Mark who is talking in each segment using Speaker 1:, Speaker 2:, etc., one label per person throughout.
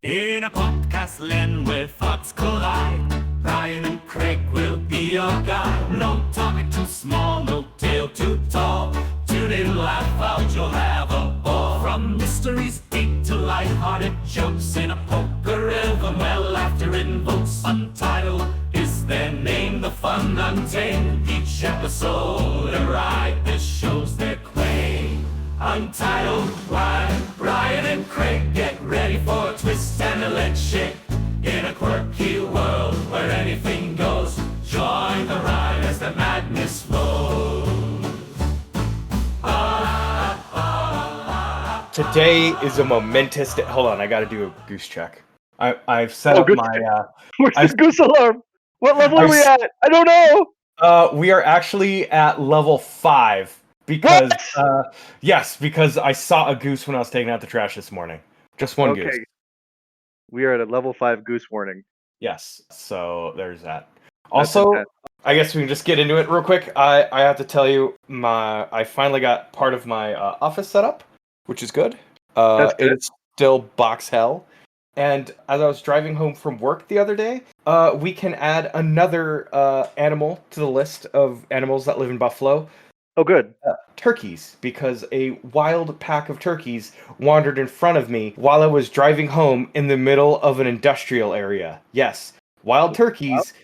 Speaker 1: In a podcast land where thoughts collide, Brian and Craig will be your guide. No topic too small, no tale too tall. Tune in, laugh out, you'll have a ball. From mysteries deep to light-hearted jokes in a poker rhythm where laughter invokes. Untitled is their name, the fun untamed. Each episode a ride, this shows their claim. Untitled, Brian and Craig, get ready for a twist and a leg shake. In a quirky world where anything goes, join the ride as the madness flows.
Speaker 2: Today is a momentous day. Hold on, I gotta do a goose check. I've set up my.
Speaker 3: Where's the goose alarm? What level are we at? I don't know.
Speaker 2: We are actually at level 5 because yes, because I saw a goose when I was taking out the trash this morning. Just one goose.
Speaker 3: We are at a level 5 goose warning.
Speaker 2: Yes, so there's that. Also, I guess we can just get into it real quick. I have to tell you, I finally got part of my office set up, which is good.
Speaker 3: That's good.
Speaker 2: It's still box hell. And as I was driving home from work the other day, we can add another animal to the list of animals that live in Buffalo.
Speaker 3: Oh, good.
Speaker 2: Turkeys, because a wild pack of turkeys wandered in front of me while I was driving home in the middle of an industrial area. Yes, wild turkeys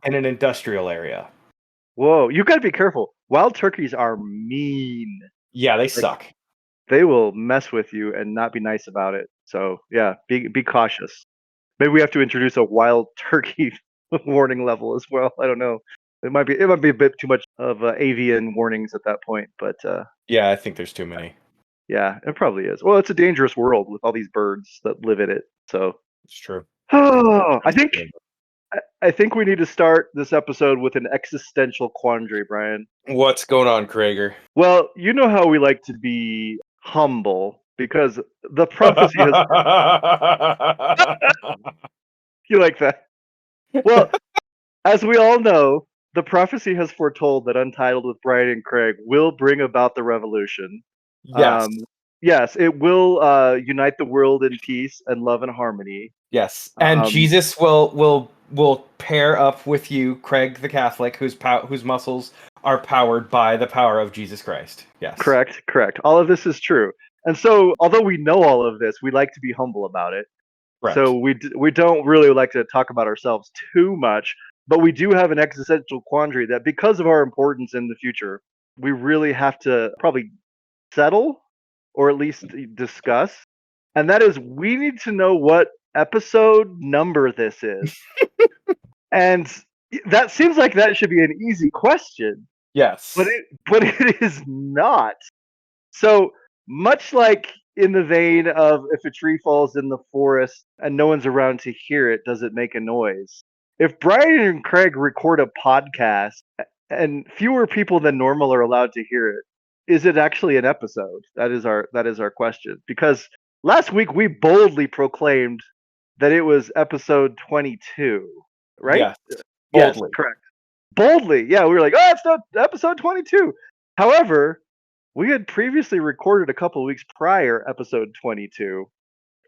Speaker 2: in an industrial area.
Speaker 3: Whoa, you gotta be careful. Wild turkeys are mean.
Speaker 2: Yeah, they suck.
Speaker 3: They will mess with you and not be nice about it. So yeah, be cautious. Maybe we have to introduce a wild turkey warning level as well. I don't know. It might be a bit too much of avian warnings at that point, but
Speaker 2: yeah, I think there's too many.
Speaker 3: Yeah, it probably is. Well, it's a dangerous world with all these birds that live in it. So
Speaker 2: it's true.
Speaker 3: Oh, I think we need to start this episode with an existential quandary, Brian.
Speaker 2: What's going on, Krager?
Speaker 3: Well, you know how we like to be humble because the prophecy has. You like that? Well, as we all know, the prophecy has foretold that Untitled with Brian and Craig will bring about the revolution.
Speaker 2: Yes.
Speaker 3: Yes, it will unite the world in peace and love and harmony.
Speaker 2: Yes, and Jesus will pair up with you, Craig the Catholic, whose muscles are powered by the power of Jesus Christ. Yes.
Speaker 3: Correct. All of this is true. And so, although we know all of this, we like to be humble about it. Right. So we don't really like to talk about ourselves too much, but we do have an existential quandary that because of our importance in the future, we really have to probably settle or at least discuss. And that is, we need to know what episode number this is. And that seems like that should be an easy question.
Speaker 2: Yes.
Speaker 3: But it is not. So much like in the vein of if a tree falls in the forest and no one's around to hear it, does it make a noise? If Brian and Craig record a podcast and fewer people than normal are allowed to hear it, is it actually an episode? That is our question. Because last week we boldly proclaimed that it was episode 22, right?
Speaker 2: Yes. Boldly.
Speaker 3: Yes, correct. Boldly, yeah. We were like, oh, it's not episode 22. However, we had previously recorded a couple of weeks prior episode 22,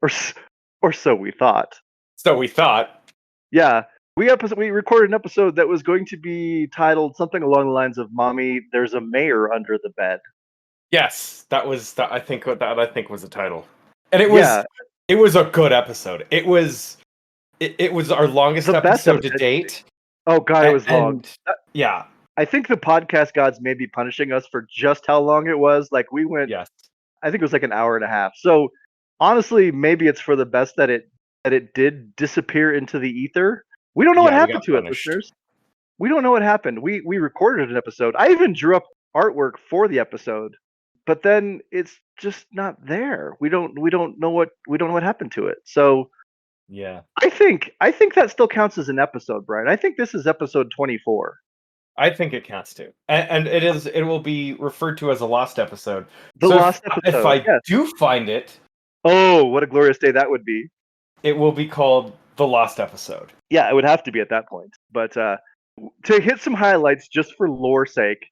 Speaker 3: or so we thought.
Speaker 2: So we thought.
Speaker 3: Yeah, we recorded an episode that was going to be titled something along the lines of "Mommy, there's a mayor under the bed."
Speaker 2: Yes, that was I think was the title, and it was a good episode. It was our longest episode to date.
Speaker 3: Oh God, it was long.
Speaker 2: Yeah.
Speaker 3: I think the podcast gods may be punishing us for just how long it was. Like we went,
Speaker 2: yes.
Speaker 3: I think it was like an hour and a half. So honestly, maybe it's for the best that it did disappear into the ether. We don't know what happened to it, listeners. We don't know what happened. We recorded an episode. I even drew up artwork for the episode, but then it's just not there. We don't know what happened to it. So
Speaker 2: yeah,
Speaker 3: I think that still counts as an episode, Brian. I think this is episode 24.
Speaker 2: I think it counts too, and it will be referred to as a lost episode.
Speaker 3: Lost episode.
Speaker 2: If I do find it,
Speaker 3: oh, what a glorious day that would be!
Speaker 2: It will be called the lost episode.
Speaker 3: Yeah, it would have to be at that point. But to hit some highlights, just for lore's sake,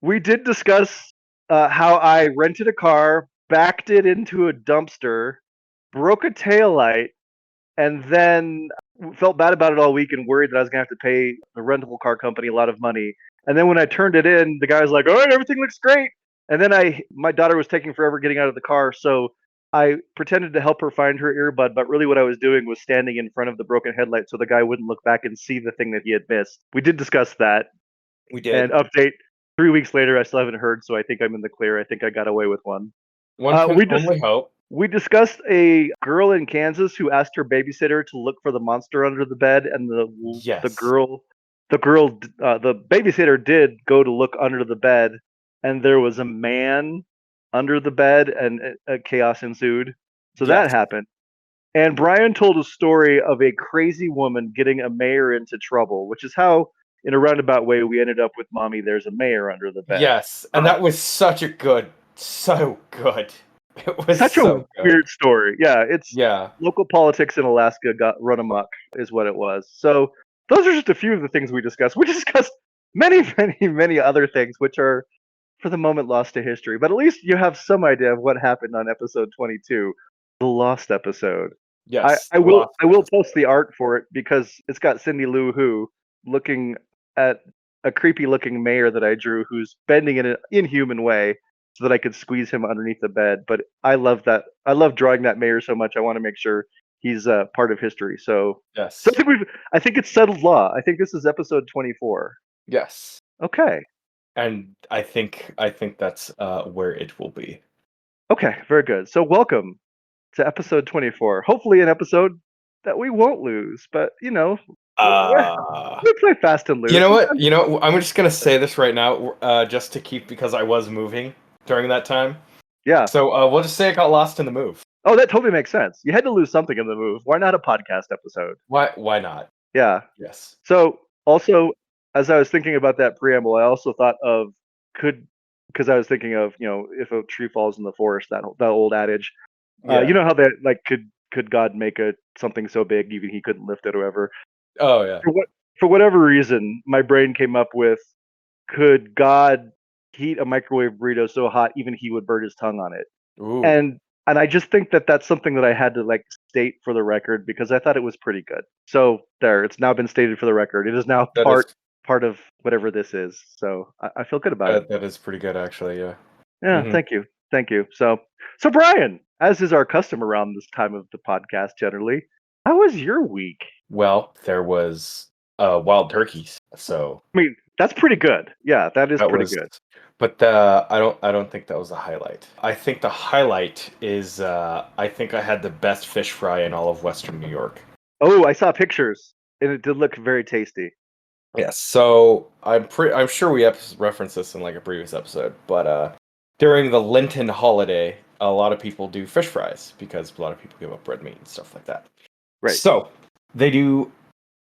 Speaker 3: we did discuss how I rented a car, backed it into a dumpster, broke a taillight, and then felt bad about it all week and worried that I was going to have to pay the rental car company a lot of money. And then when I turned it in, the guy was like, "All right, everything looks great." And then my daughter was taking forever getting out of the car, so I pretended to help her find her earbud, but really what I was doing was standing in front of the broken headlight so the guy wouldn't look back and see the thing that he had missed. We did discuss that.
Speaker 2: We did.
Speaker 3: And update, 3 weeks later, I still haven't heard, so I think I'm in the clear. I think I got away with one.
Speaker 2: One can only hope.
Speaker 3: We discussed a girl in Kansas who asked her babysitter to look for the monster under the bed, and the babysitter did go to look under the bed, and there was a man under the bed, and chaos ensued. So that happened. And Brian told a story of a crazy woman getting a mayor into trouble, which is how, in a roundabout way, we ended up with "Mommy, there's a mayor under the bed."
Speaker 2: Yes, and that was so good. It was
Speaker 3: such a weird story. Yeah, it's
Speaker 2: Yeah.
Speaker 3: local politics in Alaska got run amok, is what it was. So those are just a few of the things we discussed. We discussed many, many, many other things, which are, for the moment, lost to history. But at least you have some idea of what happened on episode 22, the lost episode.
Speaker 2: Yes.
Speaker 3: I will post the art for it because it's got Cindy Lou Who looking at a creepy looking mayor that I drew who's bending in an inhuman way so that I could squeeze him underneath the bed. But I love that. I love drawing that mayor so much. I want to make sure he's part of history. So
Speaker 2: Yes.
Speaker 3: So I think it's settled law. I think this is episode 24.
Speaker 2: Yes.
Speaker 3: Okay.
Speaker 2: And I think that's where it will be.
Speaker 3: Okay, very good. So welcome to episode 24. Hopefully an episode that we won't lose, but we play fast and loose.
Speaker 2: You know what? I'm just gonna say this right now, just to keep, because I was moving during that time.
Speaker 3: Yeah.
Speaker 2: So we'll just say I got lost in the move.
Speaker 3: Oh, that totally makes sense. You had to lose something in the move. Why not a podcast episode?
Speaker 2: Why not?
Speaker 3: Yeah.
Speaker 2: Yes.
Speaker 3: So also, as I was thinking about that preamble, I also thought of because I was thinking of, if a tree falls in the forest, that old adage.
Speaker 2: Yeah.
Speaker 3: You know how that, like, could God make something so big even he couldn't lift it or whatever?
Speaker 2: Oh yeah.
Speaker 3: For whatever reason, my brain came up with, could God heat a microwave burrito so hot even he would burn his tongue on it?
Speaker 2: Ooh.
Speaker 3: And I just think that that's something that I had to state for the record because I thought it was pretty good. So there, it's now been stated for the record. It is now part of whatever this is. So I feel good about it.
Speaker 2: That is pretty good, actually. Yeah.
Speaker 3: Yeah. Mm-hmm. Thank you. So Brian, as is our custom around this time of the podcast, generally, how was your week?
Speaker 2: Well, there was wild turkeys, so
Speaker 3: I mean that's pretty good. Yeah, that is pretty good.
Speaker 2: But I don't think that was the highlight. I think the highlight is I think I had the best fish fry in all of Western New York.
Speaker 3: Oh, I saw pictures, and it did look very tasty.
Speaker 2: Yes. So I'm sure we referenced this in a previous episode, but during the Lenten holiday, a lot of people do fish fries because a lot of people give up red meat and stuff like that.
Speaker 3: Right.
Speaker 2: So they do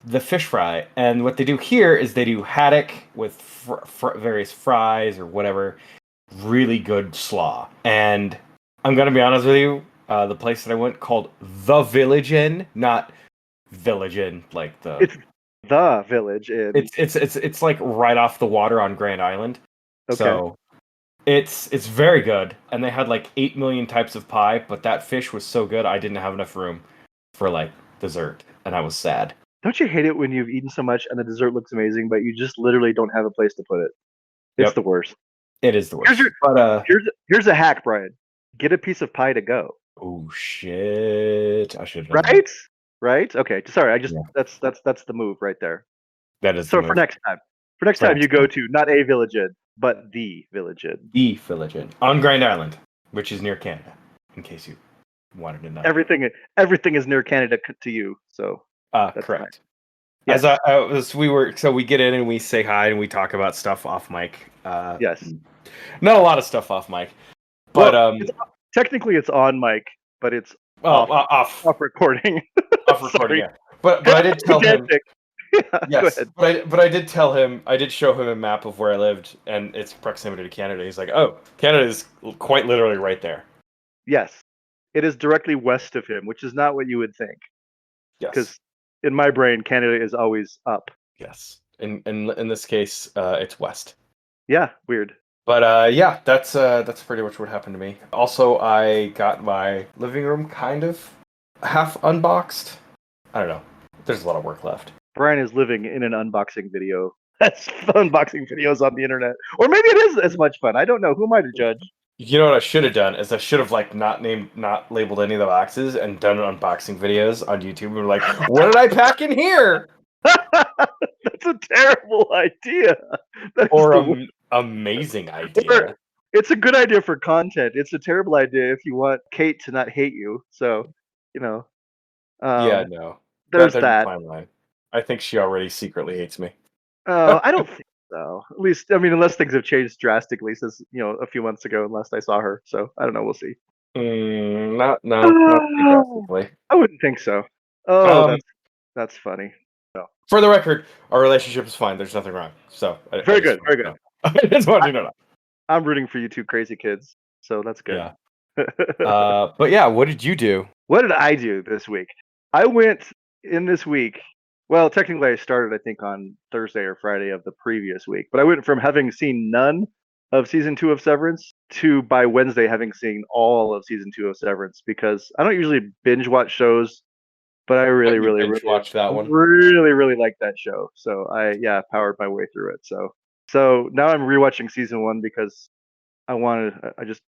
Speaker 2: the fish fry, and what they do here is they do haddock with various fries or whatever, really good slaw. And I'm gonna be honest with you, the place that I went, called the Village Inn, not Village Inn like the.
Speaker 3: It's the Village Inn.
Speaker 2: It's like right off the water on Grand Island. Okay. So it's very good, and they had 8 million types of pie, but that fish was so good I didn't have enough room for dessert, and I was sad.
Speaker 3: Don't you hate it when you've eaten so much and the dessert looks amazing, but you just literally don't have a place to put it? It's the worst.
Speaker 2: It is the worst.
Speaker 3: Here's a hack, Brian. Get a piece of pie to go.
Speaker 2: Oh shit! I should.
Speaker 3: Right. Okay. Sorry. That's the move right there.
Speaker 2: That is.
Speaker 3: So for next time, you go to not a Village Inn, but the Village Inn.
Speaker 2: The Village Inn on Grand Island, which is near Canada. In case you wanted to know.
Speaker 3: Everything is near Canada to you. So.
Speaker 2: Correct. Yes. We get in and we say hi and we talk about stuff off mic.
Speaker 3: Yes.
Speaker 2: Not a lot of stuff off mic, but
Speaker 3: technically it's on mic, but it's
Speaker 2: off
Speaker 3: recording.
Speaker 2: Off recording. Yeah. But I did tell him. Yes. But I did tell him. I did show him a map of where I lived and its proximity to Canada. He's like, "Oh, Canada is quite literally right there."
Speaker 3: Yes, it is directly west of him, which is not what you would think.
Speaker 2: Yes.
Speaker 3: Because in my brain, Canada is always up.
Speaker 2: Yes. In this case, it's west.
Speaker 3: Yeah, weird.
Speaker 2: But that's pretty much what happened to me. Also, I got my living room kind of half unboxed. I don't know. There's a lot of work left.
Speaker 3: Brian is living in an unboxing video. That's unboxing videos on the internet, or maybe it is as much fun. I don't know. Who am I to judge?
Speaker 2: You know what I should have done is I should have like not labeled any of the boxes and done unboxing videos on YouTube. And we're like, what did I pack in here?
Speaker 3: That's a terrible idea.
Speaker 2: Or amazing idea.
Speaker 3: It's a good idea for content. It's a terrible idea if you want Kate to not hate you. So, no.
Speaker 2: Yeah, no.
Speaker 3: There's that.
Speaker 2: Fine line. I think she already secretly hates me.
Speaker 3: I don't think so. At least, I mean, unless things have changed drastically since a few months ago, last I saw her. So I don't know. We'll see.
Speaker 2: Not drastically.
Speaker 3: I wouldn't think so. Oh, that's funny. So.
Speaker 2: For the record, our relationship is fine. There's nothing wrong. So
Speaker 3: very good.
Speaker 2: I just want you to know.
Speaker 3: I'm rooting for you two crazy kids. So that's good.
Speaker 2: Yeah. But yeah, what did you do?
Speaker 3: What did I do this week? I went in this week. Well, technically, I started, I think, on Thursday or Friday of the previous week. But I went from having seen none of season 2 of Severance to by Wednesday having seen all of season 2 of Severance, because I don't usually binge watch shows, but I really
Speaker 2: watched that one.
Speaker 3: Really like that show. So I powered my way through it. So now I'm rewatching season 1 because I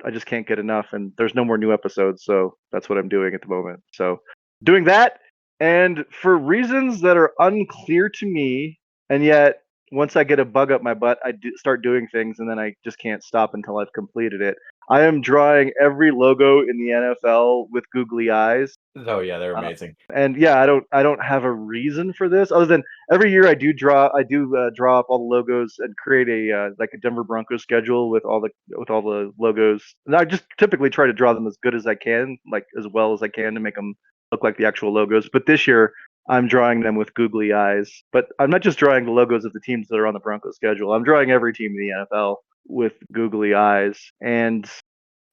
Speaker 3: just can't get enough, and there's no more new episodes, so that's what I'm doing at the moment. So doing that. And for reasons that are unclear to me, and yet once I get a bug up my butt, I start doing things, and then I just can't stop until I've completed it. I am drawing every logo in the NFL with googly eyes.
Speaker 2: Oh yeah, they're amazing.
Speaker 3: And yeah, I don't have a reason for this other than every year I do draw up all the logos and create a Denver Broncos schedule with all the logos. And I just typically try to draw them as good as I can, like as well as I can, to make them look like the actual logos. But this year I'm drawing them with googly eyes. But I'm not just drawing the logos of the teams that are on the Broncos schedule. I'm drawing every team in the NFL with googly eyes. And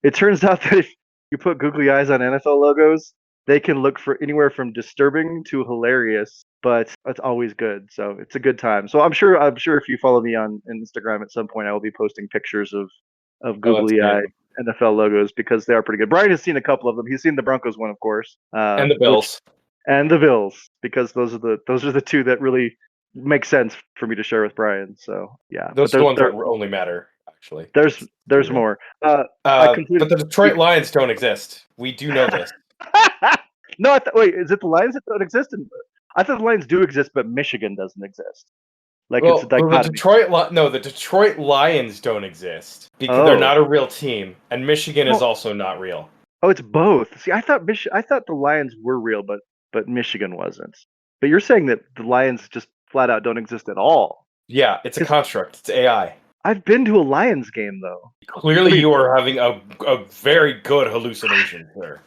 Speaker 3: it turns out that if you put googly eyes on NFL logos, they can look for anywhere from disturbing to hilarious, but it's always good. So it's a good time. So I'm sure if you follow me on Instagram at some point, I will be posting pictures of googly eyed NFL logos, because they are pretty good. Brian has seen a couple of them. He's seen the Broncos one, of course,
Speaker 2: and the Bills,
Speaker 3: because those are the two that really make sense for me to share with Brian. So yeah,
Speaker 2: those are the ones that only matter. Actually,
Speaker 3: there's more.
Speaker 2: But the Detroit Lions don't exist. We do know this.
Speaker 3: No, wait, is it the Lions that don't exist? I thought the Lions do exist, but Michigan doesn't exist. It's a dichotomy.
Speaker 2: The Detroit Lions don't exist because they're not a real team, and Michigan is also not real.
Speaker 3: Oh, it's both. See, I thought the Lions were real, but Michigan wasn't. But you're saying that the Lions just flat out don't exist at all.
Speaker 2: Yeah, it's a construct. It's AI.
Speaker 3: I've been to a Lions game, though.
Speaker 2: Clearly, you are having a very good hallucination there.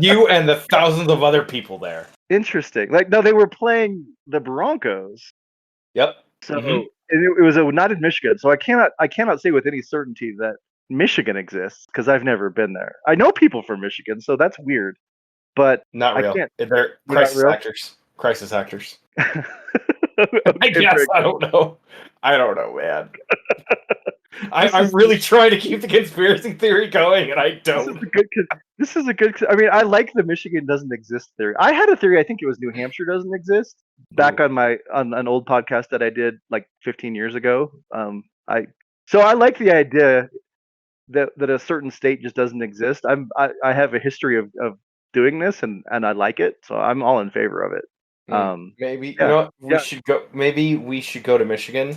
Speaker 2: You and the thousands of other people there.
Speaker 3: Interesting. No, they were playing the Broncos.
Speaker 2: Yep.
Speaker 3: So it was not in Michigan. So I cannot say with any certainty that Michigan exists, because I've never been there. I know people from Michigan, so that's weird. But
Speaker 2: not real. They're crisis actors. I guess. I don't know, man. I'm really trying to keep the conspiracy theory going, and I don't.
Speaker 3: This is a good. I mean, I like the Michigan doesn't exist theory. I had a theory. I think it was New Hampshire doesn't exist. Back on an old podcast that I did like 15 years ago. I like the idea that a certain state just doesn't exist. I have a history of doing this, and I like it, so I'm all in favor of it.
Speaker 2: Maybe we should go. Maybe we should go to Michigan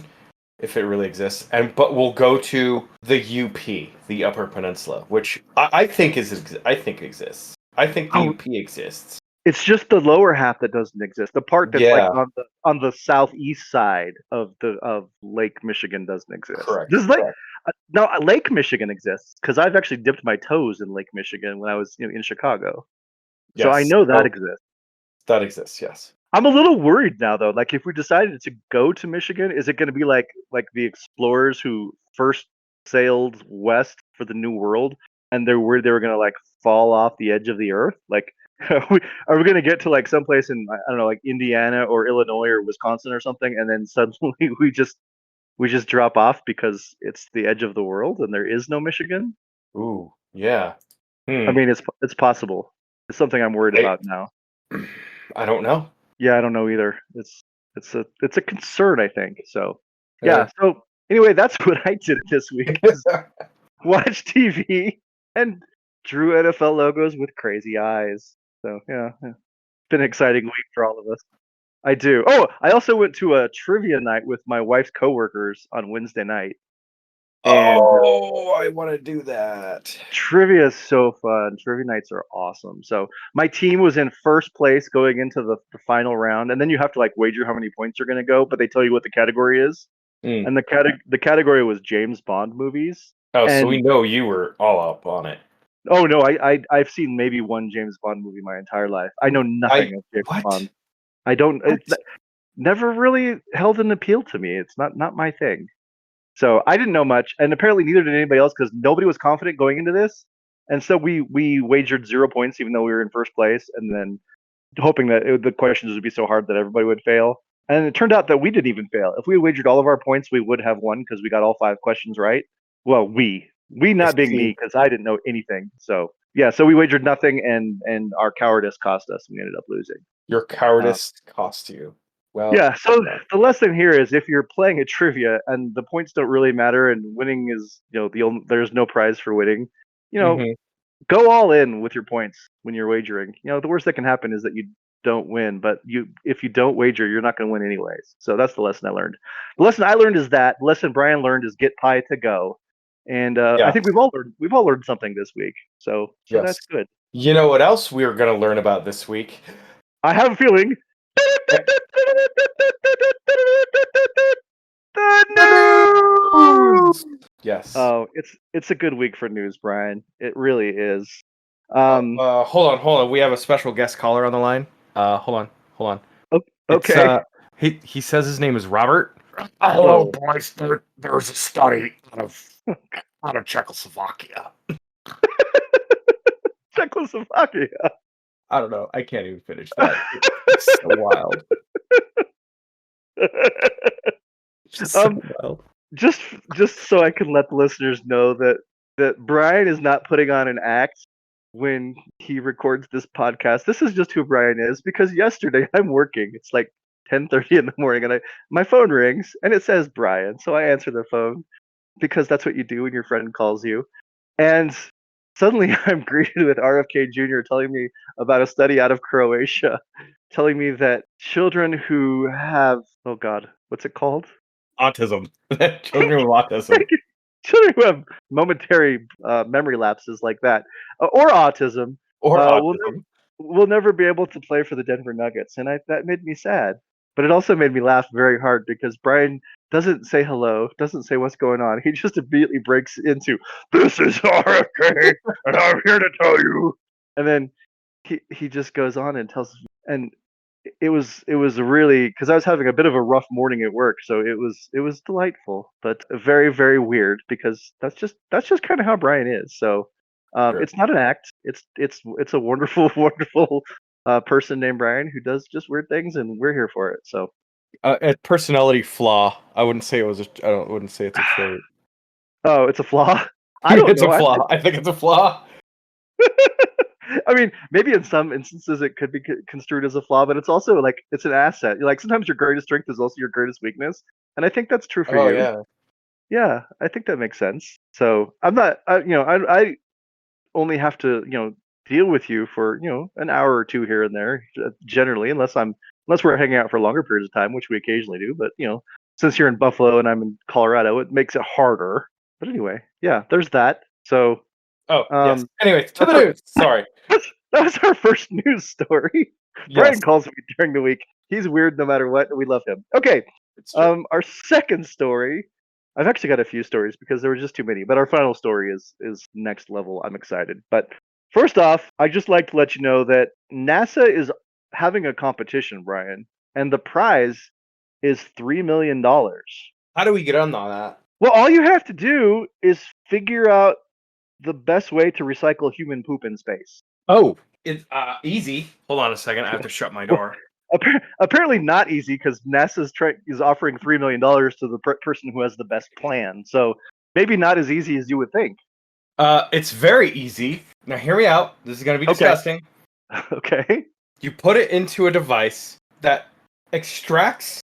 Speaker 2: if it really exists, but we'll go to the UP, the Upper Peninsula, which I think exists. I think the UP exists.
Speaker 3: It's just the lower half that doesn't exist. The part that's on the southeast side of Lake Michigan doesn't exist.
Speaker 2: Correct.
Speaker 3: No, Lake Michigan exists, because I've actually dipped my toes in Lake Michigan when I was in Chicago. Yes. So I know that exists.
Speaker 2: That exists, yes.
Speaker 3: I'm a little worried now, though. Like, if we decided to go to Michigan, is it going to be like the explorers who first sailed west for the New World, and they're worried they were going to fall off the edge of the earth? Like, are we going to get to someplace in, I don't know, like Indiana or Illinois or Wisconsin or something, and then suddenly we just drop off because it's the edge of the world and there is no Michigan?
Speaker 2: Ooh, yeah.
Speaker 3: I mean, it's possible. It's something I'm worried about now.
Speaker 2: I don't know.
Speaker 3: Yeah, I don't know either. It's a concern, I think. So yeah. So anyway, that's what I did this week. Watch TV and drew NFL logos with crazy eyes. So yeah, it's been an exciting week for all of us. I do. Oh, I also went to a trivia night with my wife's coworkers on Wednesday night. And
Speaker 2: I want to do that.
Speaker 3: trivia is so fun. Trivia nights are awesome. So my team was in first place going into the final round, and then you have to like wager how many points you're going to go, but they tell you what the category is. And the category was James Bond movies.
Speaker 2: Oh, so we know you were all up on it.
Speaker 3: Oh no, I've seen maybe one James Bond movie my entire life. I know nothing of James Bond. I don't. It's never really held an appeal to me. It's not my thing. So I didn't know much, and apparently neither did anybody else because nobody was confident going into this. And so we wagered 0 points, even though we were in first place, and then hoping that the questions would be so hard that everybody would fail. And it turned out that we didn't even fail. If we had wagered all of our points, we would have won because we got all 5 questions right. Well, we not being me because I didn't know anything. So yeah, so we wagered nothing, and our cowardice cost us. And we ended up losing.
Speaker 2: Your cowardice cost you. Well,
Speaker 3: yeah. So the lesson here is if you're playing a trivia and the points don't really matter and winning is there's no prize for winning. Go all in with your points when you're wagering. The worst that can happen is that you don't win, but if you don't wager, you're not going to win anyways. So that's the lesson I learned. The lesson I learned is that. The lesson Brian learned is get pie to go. And I think we've all learned something this week. So that's good.
Speaker 2: You know what else we are going to learn about this week?
Speaker 3: I have a feeling. The news.
Speaker 2: Yes.
Speaker 3: Oh, it's a good week for news, Brian. It really is.
Speaker 2: Hold on. We have a special guest caller on the line. Hold on.
Speaker 3: Okay.
Speaker 2: He says his name is Robert.
Speaker 1: Hello, boys. There's a study out of Czechoslovakia.
Speaker 3: Czechoslovakia.
Speaker 2: I don't know. I can't even finish that. It's so wild.
Speaker 3: Just so I can let the listeners know that Brian is not putting on an act when he records this podcast. This is just who Brian is because yesterday I'm working. It's like 10:30 in the morning and my phone rings and it says Brian. So I answer the phone because that's what you do when your friend calls you. And suddenly I'm greeted with RFK Jr. telling me about a study out of Croatia, telling me that children who have, oh God, what's it called?
Speaker 2: Autism. Children with autism.
Speaker 3: Children who have momentary memory lapses like that, or autism, will never be able to play for the Denver Nuggets. And that made me sad. But it also made me laugh very hard because Brian doesn't say hello, doesn't say what's going on. He just immediately breaks into, "This is RFK, and I'm here to tell you." And then he just goes on and tells, and it was really, because I was having a bit of a rough morning at work, so it was delightful, but very, very weird because that's just kind of how Brian is. So
Speaker 2: Sure.
Speaker 3: It's not an act. It's a wonderful, wonderful person named Brian who does just weird things, and we're here for it. So
Speaker 2: a personality flaw. I wouldn't say it was. I wouldn't say it's a trait.
Speaker 3: Oh, it's a flaw. I don't know.
Speaker 2: It's a flaw. I think it's a flaw.
Speaker 3: I mean, maybe in some instances it could be construed as a flaw, but it's also like it's an asset. Like sometimes your greatest strength is also your greatest weakness, and I think that's true for you.
Speaker 2: Yeah.
Speaker 3: Yeah, I think that makes sense. So I'm not, I only have to, deal with you for, an hour or two here and there, generally, unless we're hanging out for longer periods of time, which we occasionally do. But since you're in Buffalo and I'm in Colorado, it makes it harder. But anyway, yeah, there's that. So.
Speaker 2: Yes. Anyway, to the news. Sorry.
Speaker 3: That was our first news story. Yes. Brian calls me during the week. He's weird no matter what. We love him. Okay. Our second story. I've actually got a few stories because there were just too many. But our final story is next level. I'm excited. But first off, I'd just like to let you know that NASA is having a competition, Brian, and the prize is $3 million.
Speaker 2: How do we get on that?
Speaker 3: Well, all you have to do is figure out the best way to recycle human poop in space.
Speaker 2: Oh, it's easy. Hold on a second. I have to shut my door.
Speaker 3: Apparently not easy because NASA is offering $3 million to the person who has the best plan. So maybe not as easy as you would think.
Speaker 2: It's very easy. Now hear me out. This is going to be disgusting.
Speaker 3: Okay.
Speaker 2: You put it into a device that extracts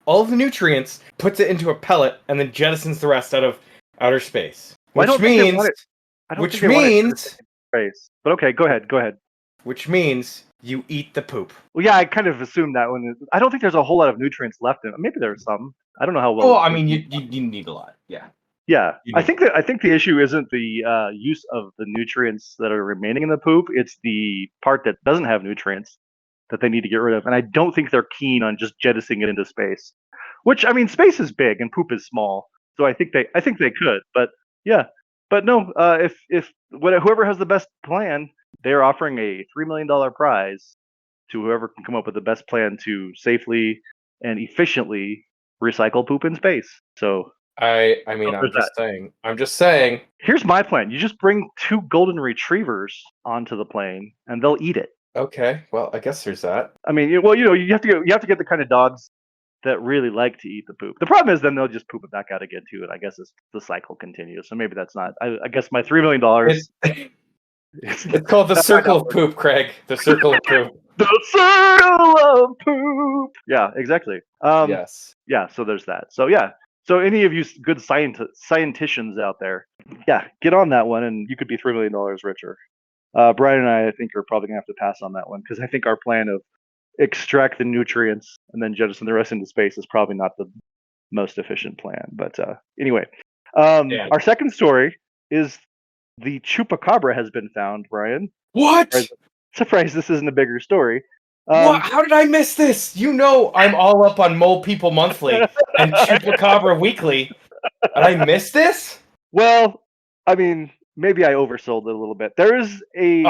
Speaker 2: all of the nutrients, puts it into a pellet, and then jettisons the rest out of outer space.
Speaker 3: Well, I don't think they want it. I don't think
Speaker 2: Which
Speaker 3: they want it in
Speaker 2: means,
Speaker 3: space. But okay, go ahead. Go ahead.
Speaker 2: which means you eat the poop.
Speaker 3: Well, yeah, I kind of assumed that one. I don't think there's a whole lot of nutrients left in it. Maybe there's some. I don't know how well.
Speaker 2: Oh, I mean, you need a lot. Yeah.
Speaker 3: Yeah,
Speaker 2: You
Speaker 3: I
Speaker 2: need
Speaker 3: think that the issue isn't the use of the nutrients that are remaining in the poop. It's the part that doesn't have nutrients that they need to get rid of. And I don't think they're keen on just jettisoning it into space. Which, I mean, space is big and poop is small, so I think they could. But yeah, but no. If whoever has the best plan, they're offering a $3 million prize to whoever can come up with the best plan to safely and efficiently recycle poop in space. So
Speaker 2: I mean,
Speaker 3: there's that.
Speaker 2: I'm just saying.
Speaker 3: Here's my plan. You just bring 2 golden retrievers onto the plane, and they'll eat it.
Speaker 2: Okay, well, I guess there's that.
Speaker 3: I mean, well, you have to get the kind of dogs that really like to eat the poop. The problem is then they'll just poop it back out again too, and I guess the cycle continues. So maybe that's not. I guess my $3 million.
Speaker 2: It's called the circle of poop, Craig. The circle of poop.
Speaker 3: The circle of poop. Yeah, exactly.
Speaker 2: Yes.
Speaker 3: Yeah. So there's that. So yeah. So any of you good scienticians out there, yeah, get on that one, and you could be $3 million richer. Brian and I think, are probably gonna have to pass on that one because I think our plan of extract the nutrients and then jettison the rest into space is probably not the most efficient plan. But anyway, our second story is the chupacabra has been found. Brian,
Speaker 2: What?
Speaker 3: Surprised this isn't a bigger story.
Speaker 2: What? How did I miss this? You know, I'm all up on Mole People Monthly and Chupacabra Weekly, and I missed this.
Speaker 3: Well, I mean, maybe I oversold it a little bit. There is a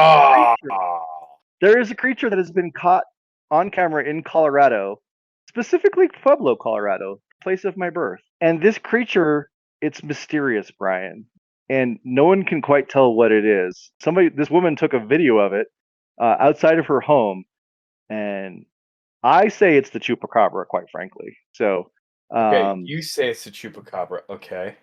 Speaker 3: creature that has been caught on camera in Colorado, specifically Pueblo, Colorado, place of my birth. And this creature, it's mysterious, Brian, and no one can quite tell what it is. This woman took a video of it outside of her home, and I say it's the chupacabra, quite frankly. So,
Speaker 2: okay, you say it's the chupacabra, okay?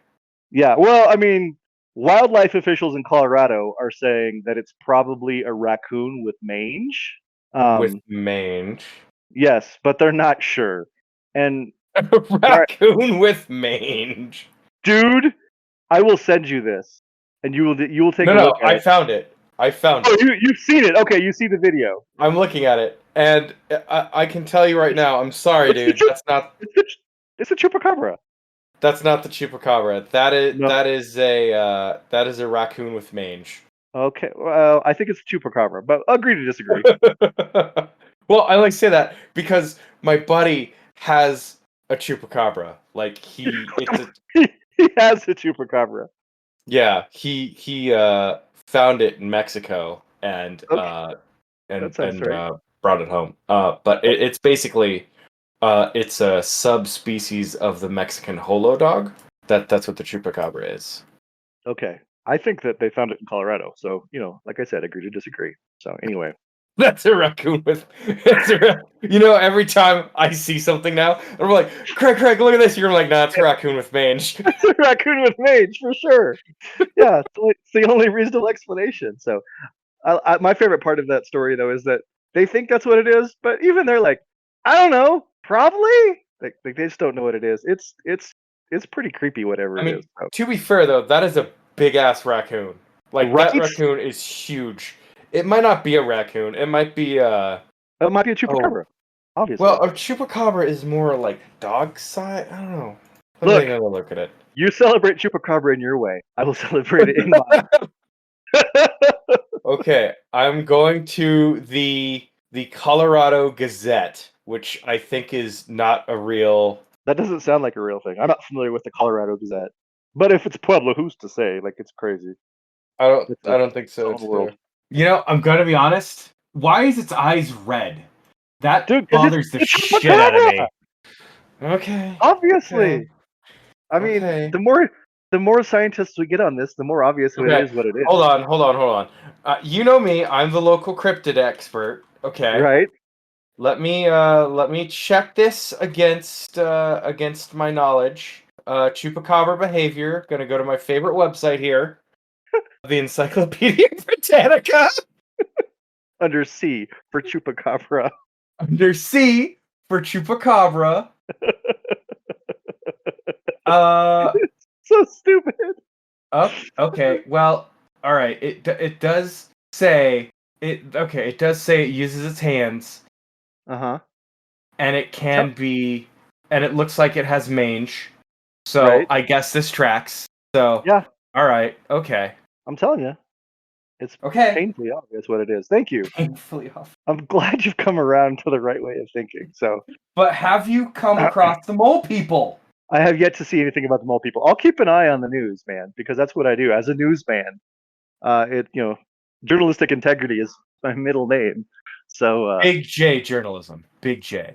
Speaker 3: Yeah, well, I mean, wildlife officials in Colorado are saying that it's probably a raccoon with mange.
Speaker 2: With mange.
Speaker 3: Yes, but they're not sure. And
Speaker 2: a raccoon with mange.
Speaker 3: Dude, I will send you this, and you will take a look at it.
Speaker 2: I found it. Oh,
Speaker 3: you've seen it. Okay, you see the video.
Speaker 2: I'm looking at it, and I can tell you right now. I'm sorry, dude. That's not.
Speaker 3: It's a chupacabra.
Speaker 2: That's not the chupacabra. That is a raccoon with mange.
Speaker 3: Okay, well, I think it's a chupacabra, but agree to disagree.
Speaker 2: Well, I like to say that because my buddy has a chupacabra. Like he
Speaker 3: has a chupacabra.
Speaker 2: Yeah, he found it in Mexico and brought it home. But it's basically it's a subspecies of the Mexican holo dog. That's what the chupacabra is.
Speaker 3: Okay. I think that they found it in Colorado. So, like I said, agree to disagree. So anyway.
Speaker 2: That's a raccoon with every time I see something now, I'm like, Craig, look at this. You're like, nah, it's a raccoon with mange.
Speaker 3: It's a raccoon with mange, for sure. Yeah, it's the only reasonable explanation. So my favorite part of that story, though, is that they think that's what it is, but even they're like, I don't know, probably. Like they just don't know what it is. It's pretty creepy, whatever it is. So.
Speaker 2: To be fair, though, that is a big-ass raccoon. Like, right? That raccoon is huge. It might not be a raccoon. It might be a
Speaker 3: chupacabra. Obviously.
Speaker 2: Well, a chupacabra is more like dog size. I don't know. Let me look at it.
Speaker 3: You celebrate chupacabra in your way. I will celebrate it in mine.
Speaker 2: Okay, I'm going to the Colorado Gazette, which I think is not a real.
Speaker 3: That doesn't sound like a real thing. I'm not familiar with the Colorado Gazette, but if it's Pueblo, who's to say? Like, it's crazy.
Speaker 2: I don't think so. It's I'm gonna be honest. Why is its eyes red? That bothers the shit out of me. Okay.
Speaker 3: Obviously. Okay. I mean, the more scientists we get on this, the more obvious it is what it is.
Speaker 2: Hold on. You know me. I'm the local cryptid expert. Okay.
Speaker 3: Right.
Speaker 2: Let me check this against my knowledge. Chupacabra behavior. Gonna go to my favorite website here, the Encyclopedia Britannica.
Speaker 3: Under C for chupacabra.
Speaker 2: Under C for chupacabra.
Speaker 3: So stupid.
Speaker 2: Oh, okay. Well, all right. It does say it. Okay, it does say it uses its hands, and it can be, and it looks like it has mange. So
Speaker 3: Right.
Speaker 2: I guess this tracks. So
Speaker 3: Yeah,
Speaker 2: all right. Okay.
Speaker 3: I'm telling you, it's
Speaker 2: Okay.
Speaker 3: painfully obvious what it is. Thank you.
Speaker 2: Painfully off.
Speaker 3: I'm glad you've come around to the right way of thinking. So
Speaker 2: But have you come across the mole people?
Speaker 3: I have yet to see anything about the mole people. I'll keep an eye on the news, man, because that's what I do as a newsman. Journalistic integrity is my middle name. So
Speaker 2: Big J journalism. Big J.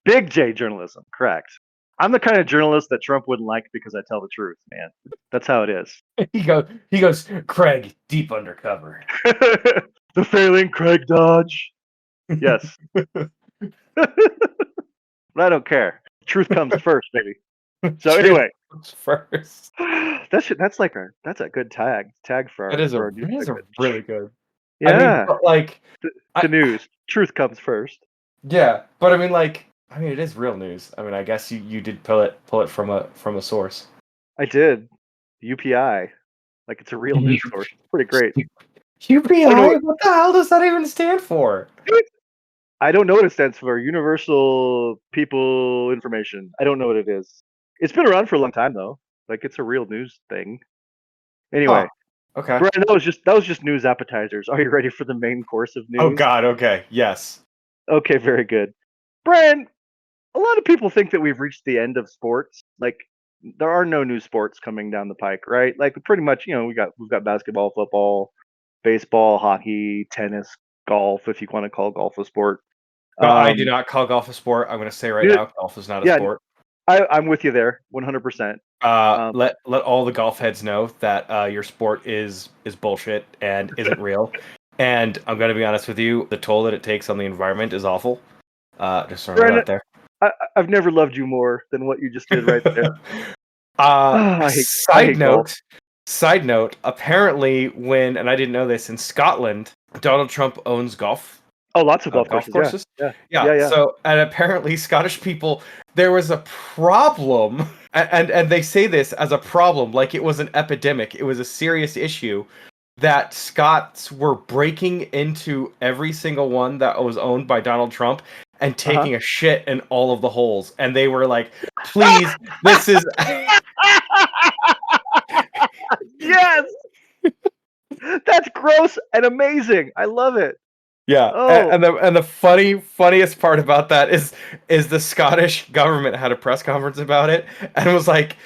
Speaker 3: Big J journalism, correct. I'm the kind of journalist that Trump wouldn't like because I tell the truth, man. That's how it is.
Speaker 2: He goes, Craig, deep undercover.
Speaker 3: The failing Craig Dodge. Yes. But I don't care. Truth comes first, baby. So anyway,
Speaker 2: first.
Speaker 3: that's a good tag for our,
Speaker 2: It is
Speaker 3: for
Speaker 2: a
Speaker 3: our news
Speaker 2: it is a
Speaker 3: segment.
Speaker 2: really good.
Speaker 3: Yeah.
Speaker 2: I mean, but like
Speaker 3: The news. Truth comes first.
Speaker 2: Yeah, but I mean, like, it is real news. I mean, I guess you did pull it from a source.
Speaker 3: I did. UPI. Like it's a real news source. It's pretty great.
Speaker 2: UPI? What the hell does that even stand for?
Speaker 3: I don't know what it stands for. Universal People Information. I don't know what it is. It's been around for a long time though. Like it's a real news thing. Anyway,
Speaker 2: Okay.
Speaker 3: Brian, that was just news appetizers. Are you ready for the main course of news?
Speaker 2: Oh God. Okay. Yes.
Speaker 3: Okay, very good. Brian, a lot of people think that we've reached the end of sports. Like there are no new sports coming down the pike, right? Like pretty much, we've got basketball, football, baseball, hockey, tennis, golf, if you want to call golf a sport.
Speaker 2: I do not call golf a sport. I'm going to say right now, golf is not a sport.
Speaker 3: I'm with you there, 100%.
Speaker 2: Let all the golf heads know that your sport is bullshit and isn't real. And I'm going to be honest with you, the toll that it takes on the environment is awful. Just throwing it out there.
Speaker 3: I've never loved you more than what you just did right there.
Speaker 2: Side note, apparently and I didn't know this, in Scotland, Donald Trump owns golf.
Speaker 3: Oh, lots of golf
Speaker 2: courses.
Speaker 3: Yeah.
Speaker 2: So, and apparently Scottish people, there was a problem, and they say this as a problem, like it was an epidemic. It was a serious issue that Scots were breaking into every single one that was owned by Donald Trump and taking a shit in all of the holes. And they were like, please, this is...
Speaker 3: Yes! That's gross and amazing. I love it.
Speaker 2: Yeah, and the funniest part about that is the Scottish government had a press conference about it and was like,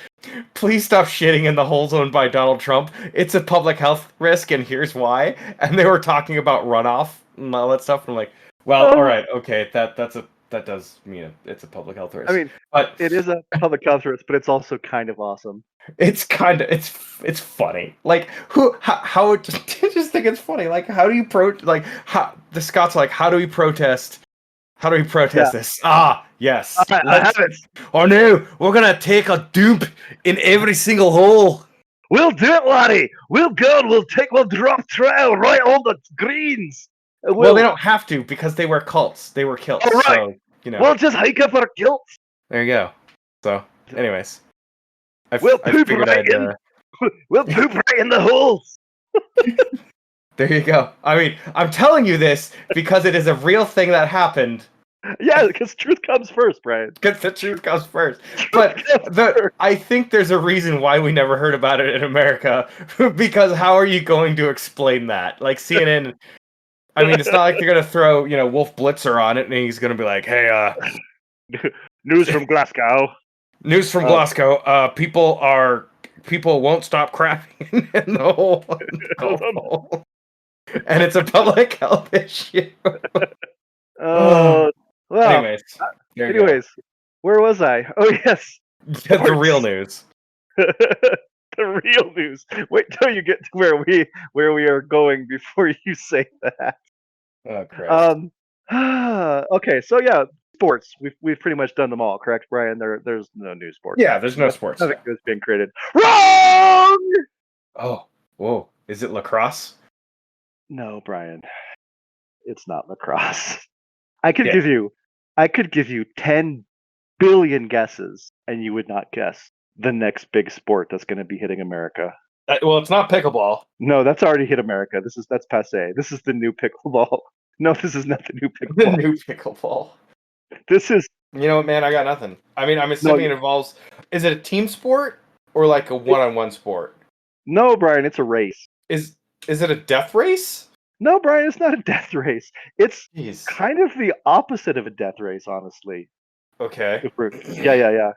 Speaker 2: please stop shitting in the holes owned by Donald Trump. It's a public health risk, and here's why. And they were talking about runoff and all that stuff. And I'm like, well, all right, okay, that does mean it's a public health risk.
Speaker 3: I mean, but it is a public health risk, but it's also kind of awesome.
Speaker 2: It's it's funny. Like how just think it's funny. Like how do you how the Scots are like, how do we protest? How do we protest this? Yes.
Speaker 3: I have it.
Speaker 2: Oh no, we're gonna take a dump in every single hole.
Speaker 3: We'll do it, laddie. We'll go. We'll drop trail right on the greens.
Speaker 2: Well, they don't have to because they wear kilts. They wear kilts. All right. So,
Speaker 3: We'll just hike up our kilts.
Speaker 2: There you go. So, anyways.
Speaker 3: We'll poop right in the holes.
Speaker 2: There you go. I mean, I'm telling you this because it is a real thing that happened.
Speaker 3: Yeah, because truth comes first, Brian.
Speaker 2: Because the truth comes first. But I think there's a reason why we never heard about it in America. Because how are you going to explain that? Like CNN, I mean, it's not like they're going to throw, Wolf Blitzer on it and he's going to be like, hey,
Speaker 3: news from Glasgow.
Speaker 2: News from Glasgow. People won't stop crapping in the hole. And it's a public health issue.
Speaker 3: Well,
Speaker 2: anyways,
Speaker 3: where was I? Oh yes,
Speaker 2: the real news.
Speaker 3: The real news. Wait till you get to where we are going before you say that.
Speaker 2: Oh Christ.
Speaker 3: Okay, so yeah, sports. We've pretty much done them all, correct, Brian? There's no new sports.
Speaker 2: Yeah, there's no sports.
Speaker 3: Nothing is being created. Wrong.
Speaker 2: Oh, whoa! Is it lacrosse?
Speaker 3: No, Brian. it's not lacrosse. I could give you 10 billion guesses, and you would not guess the next big sport that's going to be hitting America.
Speaker 2: Well, it's not pickleball.
Speaker 3: No, that's already hit America. That's passe. This is the new pickleball. No, this is not the new pickleball.
Speaker 2: The new pickleball.
Speaker 3: This is.
Speaker 2: You know what, man? I got nothing. I mean, I'm assuming it involves. Is it a team sport or like a one-on-one sport?
Speaker 3: No, Brian. It's a race.
Speaker 2: Is it a death race?
Speaker 3: No, Brian. It's not a death race. It's
Speaker 2: Jeez.
Speaker 3: kind of the opposite of a death race, honestly.
Speaker 2: Okay.
Speaker 3: Yeah.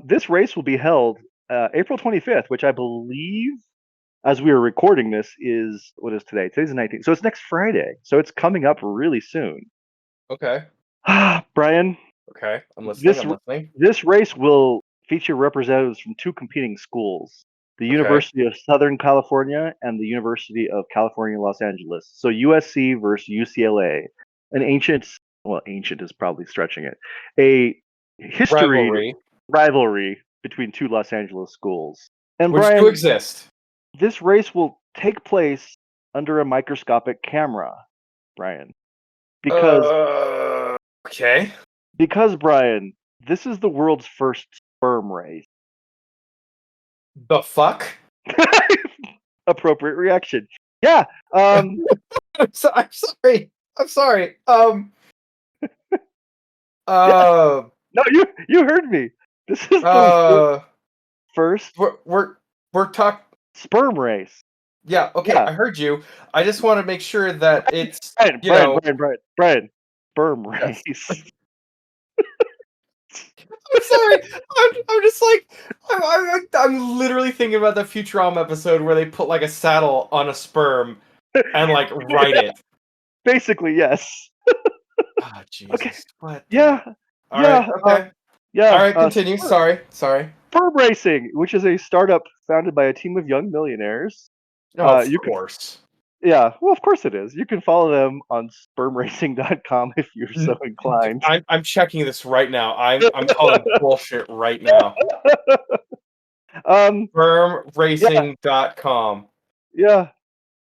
Speaker 3: This race will be held April 25th, which I believe, as we are recording this, what is today? Today's the 19th. So it's next Friday. So it's coming up really soon.
Speaker 2: Okay.
Speaker 3: Brian.
Speaker 2: Okay. I'm listening.
Speaker 3: This race will feature representatives from two competing schools, the University of Southern California and the University of California, Los Angeles. So USC versus UCLA. An ancient is probably stretching it. A history rivalry between two Los Angeles schools. And
Speaker 2: which
Speaker 3: Brian,
Speaker 2: do exist.
Speaker 3: This race will take place under a microscopic camera, Brian. Because Brian, this is the world's first sperm race.
Speaker 2: The fuck?
Speaker 3: Appropriate reaction. Yeah. I'm
Speaker 2: sorry.
Speaker 3: No, you heard me. This is the first.
Speaker 2: We're talking
Speaker 3: sperm race.
Speaker 2: Yeah. Okay. Yeah. I heard you. I just want to make sure that it's
Speaker 3: Brian. Sperm race. Yes.
Speaker 2: I'm sorry. I'm just like I'm literally thinking about the Futurama episode where they put like a saddle on a sperm and like ride it.
Speaker 3: Basically, yes.
Speaker 2: Oh, Jesus. Okay. What?
Speaker 3: Yeah.
Speaker 2: All right. Okay.
Speaker 3: Yeah.
Speaker 2: All right. Continue. Sorry.
Speaker 3: Sperm Racing, which is a startup founded by a team of young millionaires.
Speaker 2: Of course.
Speaker 3: Yeah, well, of course it is. You can follow them on spermracing.com if you're so inclined.
Speaker 2: I'm checking this right now. I'm calling bullshit right now. Spermracing.com.
Speaker 3: Yeah.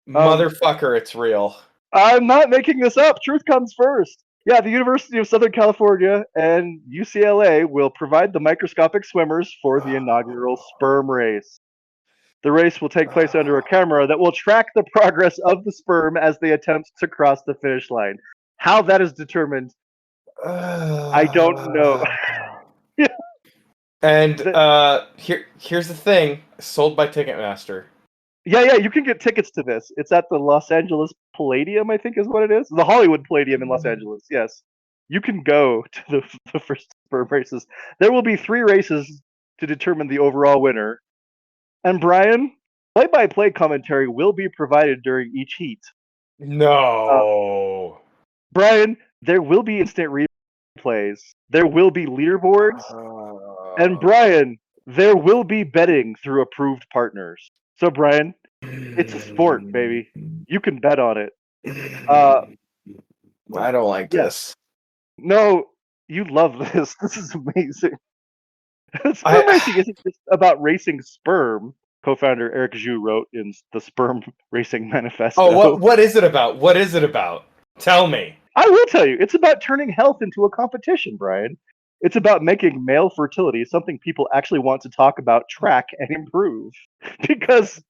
Speaker 2: Motherfucker, it's real.
Speaker 3: I'm not making this up. Truth comes first. Yeah, the University of Southern California and UCLA will provide the microscopic swimmers for the inaugural sperm race. The race will take place under a camera that will track the progress of the sperm as they attempt to cross the finish line. How that is determined, I don't know.
Speaker 2: And here's the thing: sold by Ticketmaster.
Speaker 3: Yeah, you can get tickets to this. It's at the Los Angeles Palladium, I think is what it is. The Hollywood Palladium in Los Angeles, yes. You can go to the first sperm races. There will be 3 races to determine the overall winner. And Brian, play-by-play commentary will be provided during each heat.
Speaker 2: No.
Speaker 3: Brian, there will be instant replays. There will be leaderboards. And Brian, there will be betting through approved partners. So Brian, it's a sport, baby. You can bet on it.
Speaker 2: I don't like this.
Speaker 3: No, you love this. This is amazing. Sperm racing isn't just about racing sperm. Co-founder Eric Zhu wrote in the Sperm Racing Manifesto.
Speaker 2: Oh, what is it about? What is it about? Tell me.
Speaker 3: I will tell you. It's about turning health into a competition, Brian. It's about making male fertility something people actually want to talk about, track, and improve. Because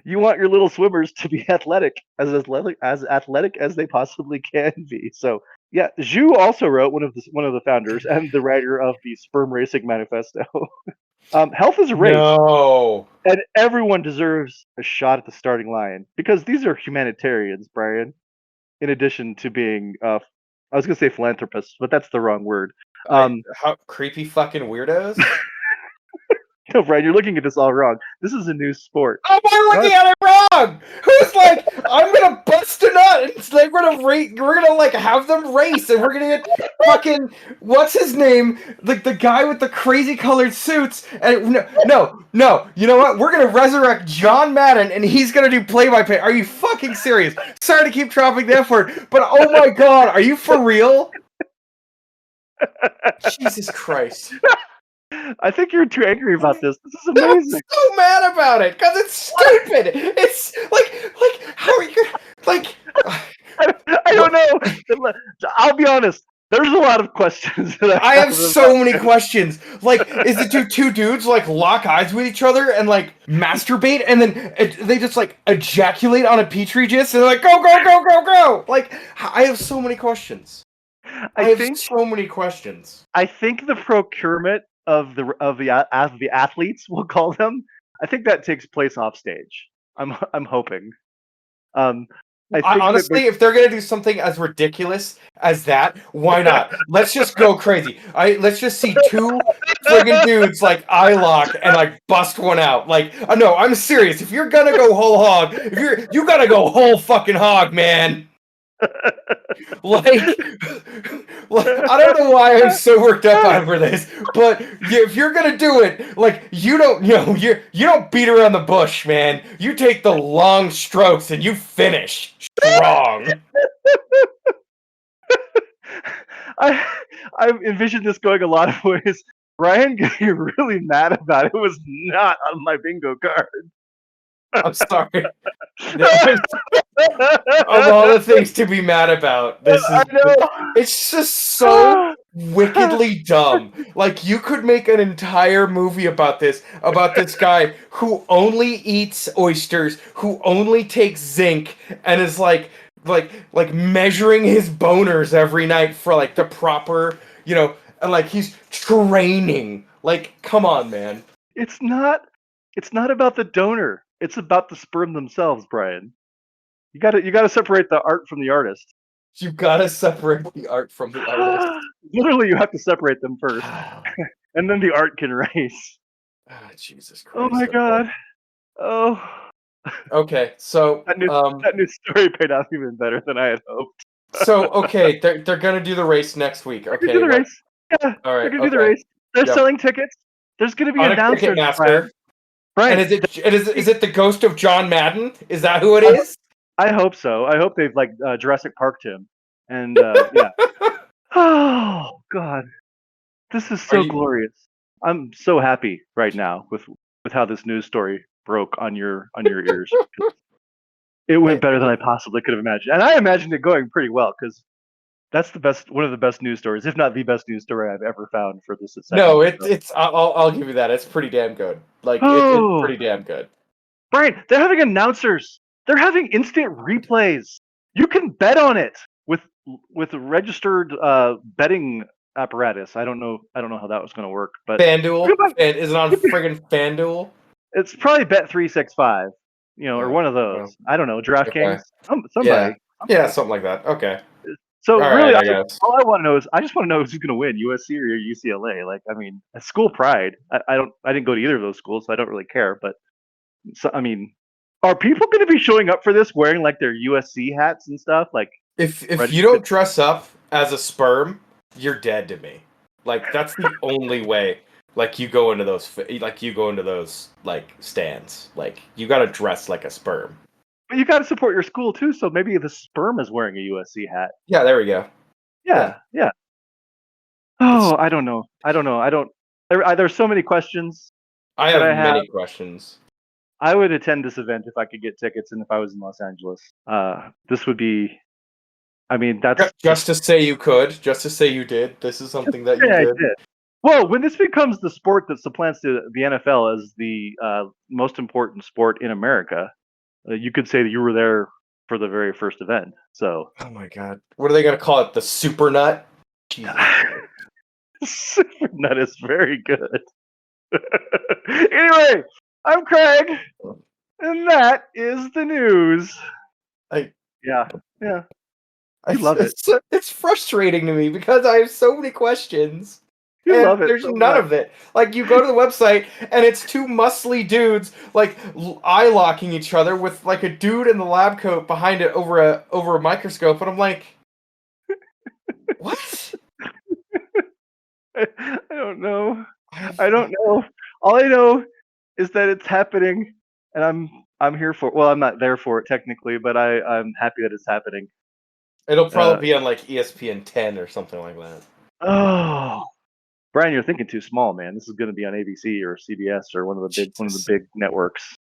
Speaker 3: you want your little swimmers to be as athletic as they possibly can be. So yeah, Zhu also wrote one of the founders and the writer of the Sperm Racing Manifesto. Health is a race.
Speaker 2: No.
Speaker 3: And everyone deserves a shot at the starting line because these are humanitarians, Brian. In addition to being, I was going to say philanthropists, but that's the wrong word.
Speaker 2: How creepy fucking weirdos.
Speaker 3: No, Brian, you're looking at this all wrong. This is a new sport.
Speaker 2: How am I looking at it wrong? Who's like, I'm gonna bust a nut and it's like we're gonna like have them race and we're gonna get fucking what's his name? Like the guy with the crazy colored suits and no. You know what? We're gonna resurrect John Madden and he's gonna do play-by-play. Are you fucking serious? Sorry to keep dropping the F word, but oh my god, are you for real? Jesus Christ.
Speaker 3: I think you're too angry about this. This is amazing.
Speaker 2: I'm so mad about it because it's stupid. It's like how are you? Like,
Speaker 3: I don't know. I'll be honest. There's a lot of questions that
Speaker 2: I have so
Speaker 3: about
Speaker 2: many
Speaker 3: this.
Speaker 2: questions. Like, is it two dudes like lock eyes with each other and like masturbate, and then they just like ejaculate on a petri dish, and they're like, go go go go go? Like, I have so many questions. I have so many questions.
Speaker 3: I think the procurement of the athletes, we'll call them, I think that takes place off stage. I'm hoping. I think
Speaker 2: Honestly, if they're gonna do something as ridiculous as that, why not? Let's just go crazy. Let's just see two friggin' dudes like eye lock and like bust one out. Like, no, I'm serious. If you're gonna go whole hog, you gotta go whole fucking hog, man. Like, I don't know why I'm so worked up over this, but if you're gonna do it, like, you don't beat around the bush, man. You take the long strokes and you finish strong.
Speaker 3: I've envisioned this going a lot of ways. Brian getting really mad about it was not on my bingo card.
Speaker 2: I'm sorry. Of all the things to be mad about, it's just so wickedly dumb. Like, you could make an entire movie about this guy who only eats oysters, who only takes zinc, and is like measuring his boners every night for like the proper, and like he's training. Like, come on, man.
Speaker 3: It's not about the donor. It's about the sperm themselves, Brian. You gotta separate the art from the artist.
Speaker 2: You gotta separate the art from the artist.
Speaker 3: Literally, you have to separate them first, and then the art can rise.
Speaker 2: Jesus Christ!
Speaker 3: Oh my God! Oh.
Speaker 2: Okay, so
Speaker 3: that new story paid off even better than I had hoped.
Speaker 2: So okay, they're gonna do the race next week. Okay,
Speaker 3: do the race. Yeah,
Speaker 2: all right,
Speaker 3: they're gonna do the race. They're selling tickets. There's gonna be announcers.
Speaker 2: Brian. And is it the ghost of John Madden? Is that who it is?
Speaker 3: I hope so. I hope they've like Jurassic Parked him. And yeah. Oh God, this is so glorious. I'm so happy right now with how this news story broke on your ears. It went better than I possibly could have imagined, and I imagined it going pretty well because that's one of the best news stories, if not the best news story I've ever found for this.
Speaker 2: No, it's I'll give you that. It's pretty damn good. Like, it's pretty damn good.
Speaker 3: Brian, they're having announcers. They're having instant replays. You can bet on it with a registered betting apparatus. I don't know how that was going to work, but
Speaker 2: FanDuel is it on friggin' FanDuel?
Speaker 3: It's probably Bet365, or one of those. I don't know, DraftKings. Somebody.
Speaker 2: Yeah, something like that. Okay.
Speaker 3: So really, all I want to know is, I just want to know who's going to win, USC or UCLA. Like, I mean, school pride. I didn't go to either of those schools, so I don't really care. But so, I mean, are people going to be showing up for this wearing like their USC hats and stuff? Like,
Speaker 2: if you don't dress up as a sperm, you're dead to me. Like, that's the only way. Like, you go into those like stands. Like, you got to dress like a sperm.
Speaker 3: But you got to support your school too, so maybe the sperm is wearing a USC hat.
Speaker 2: Yeah, there we go.
Speaker 3: Yeah. Oh, I don't know. There's so many questions.
Speaker 2: I have many questions.
Speaker 3: I would attend this event if I could get tickets, and if I was in Los Angeles, this would be. I mean, that's
Speaker 2: just to say you could, just to say you did. This is something that you did.
Speaker 3: I did. Well, when this becomes the sport that supplants the NFL as the most important sport in America, you could say that you were there for the very first event. So.
Speaker 2: Oh my God! What are they gonna call it? The Super Nut?
Speaker 3: Super Nut is very good. Anyway, I'm Craig, and that is the news. Yeah. I love it.
Speaker 2: It's frustrating to me because I have so many questions.
Speaker 3: You love it.
Speaker 2: There's none of it. Like, you go to the website and it's two muscly dudes like eye locking each other with like a dude in the lab coat behind it over a microscope, and I'm like, what?
Speaker 3: I don't know. All I know is that it's happening, and I'm here for it. Well, I'm not there for it technically, but I'm happy that it's happening.
Speaker 2: It'll probably be on like ESPN 10 or something like that.
Speaker 3: Oh, Brian, you're thinking too small, man. This is going to be on ABC or CBS or one of the big networks.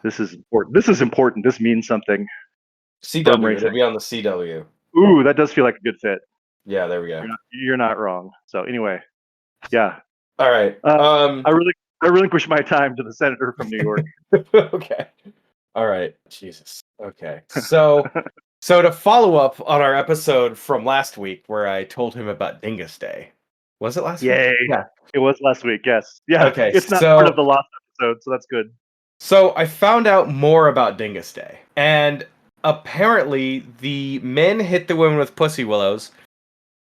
Speaker 3: This is important. This means something. Sperm
Speaker 2: CW. It'll
Speaker 3: Racing.
Speaker 2: be on the CW.
Speaker 3: Ooh, that does feel like a good fit.
Speaker 2: Yeah, there we go.
Speaker 3: You're not wrong. So anyway, yeah.
Speaker 2: All right.
Speaker 3: I relinquish my time to the senator from New York.
Speaker 2: Okay. All right. Jesus. Okay. So to follow up on our episode from last week where I told him about Dyngus Day. Was it last
Speaker 3: Yay.
Speaker 2: week? Yeah.
Speaker 3: It was last week, yes. Yeah.
Speaker 2: Okay.
Speaker 3: It's not part of the last episode, so that's good.
Speaker 2: So I found out more about Dyngus Day. And apparently the men hit the women with pussy willows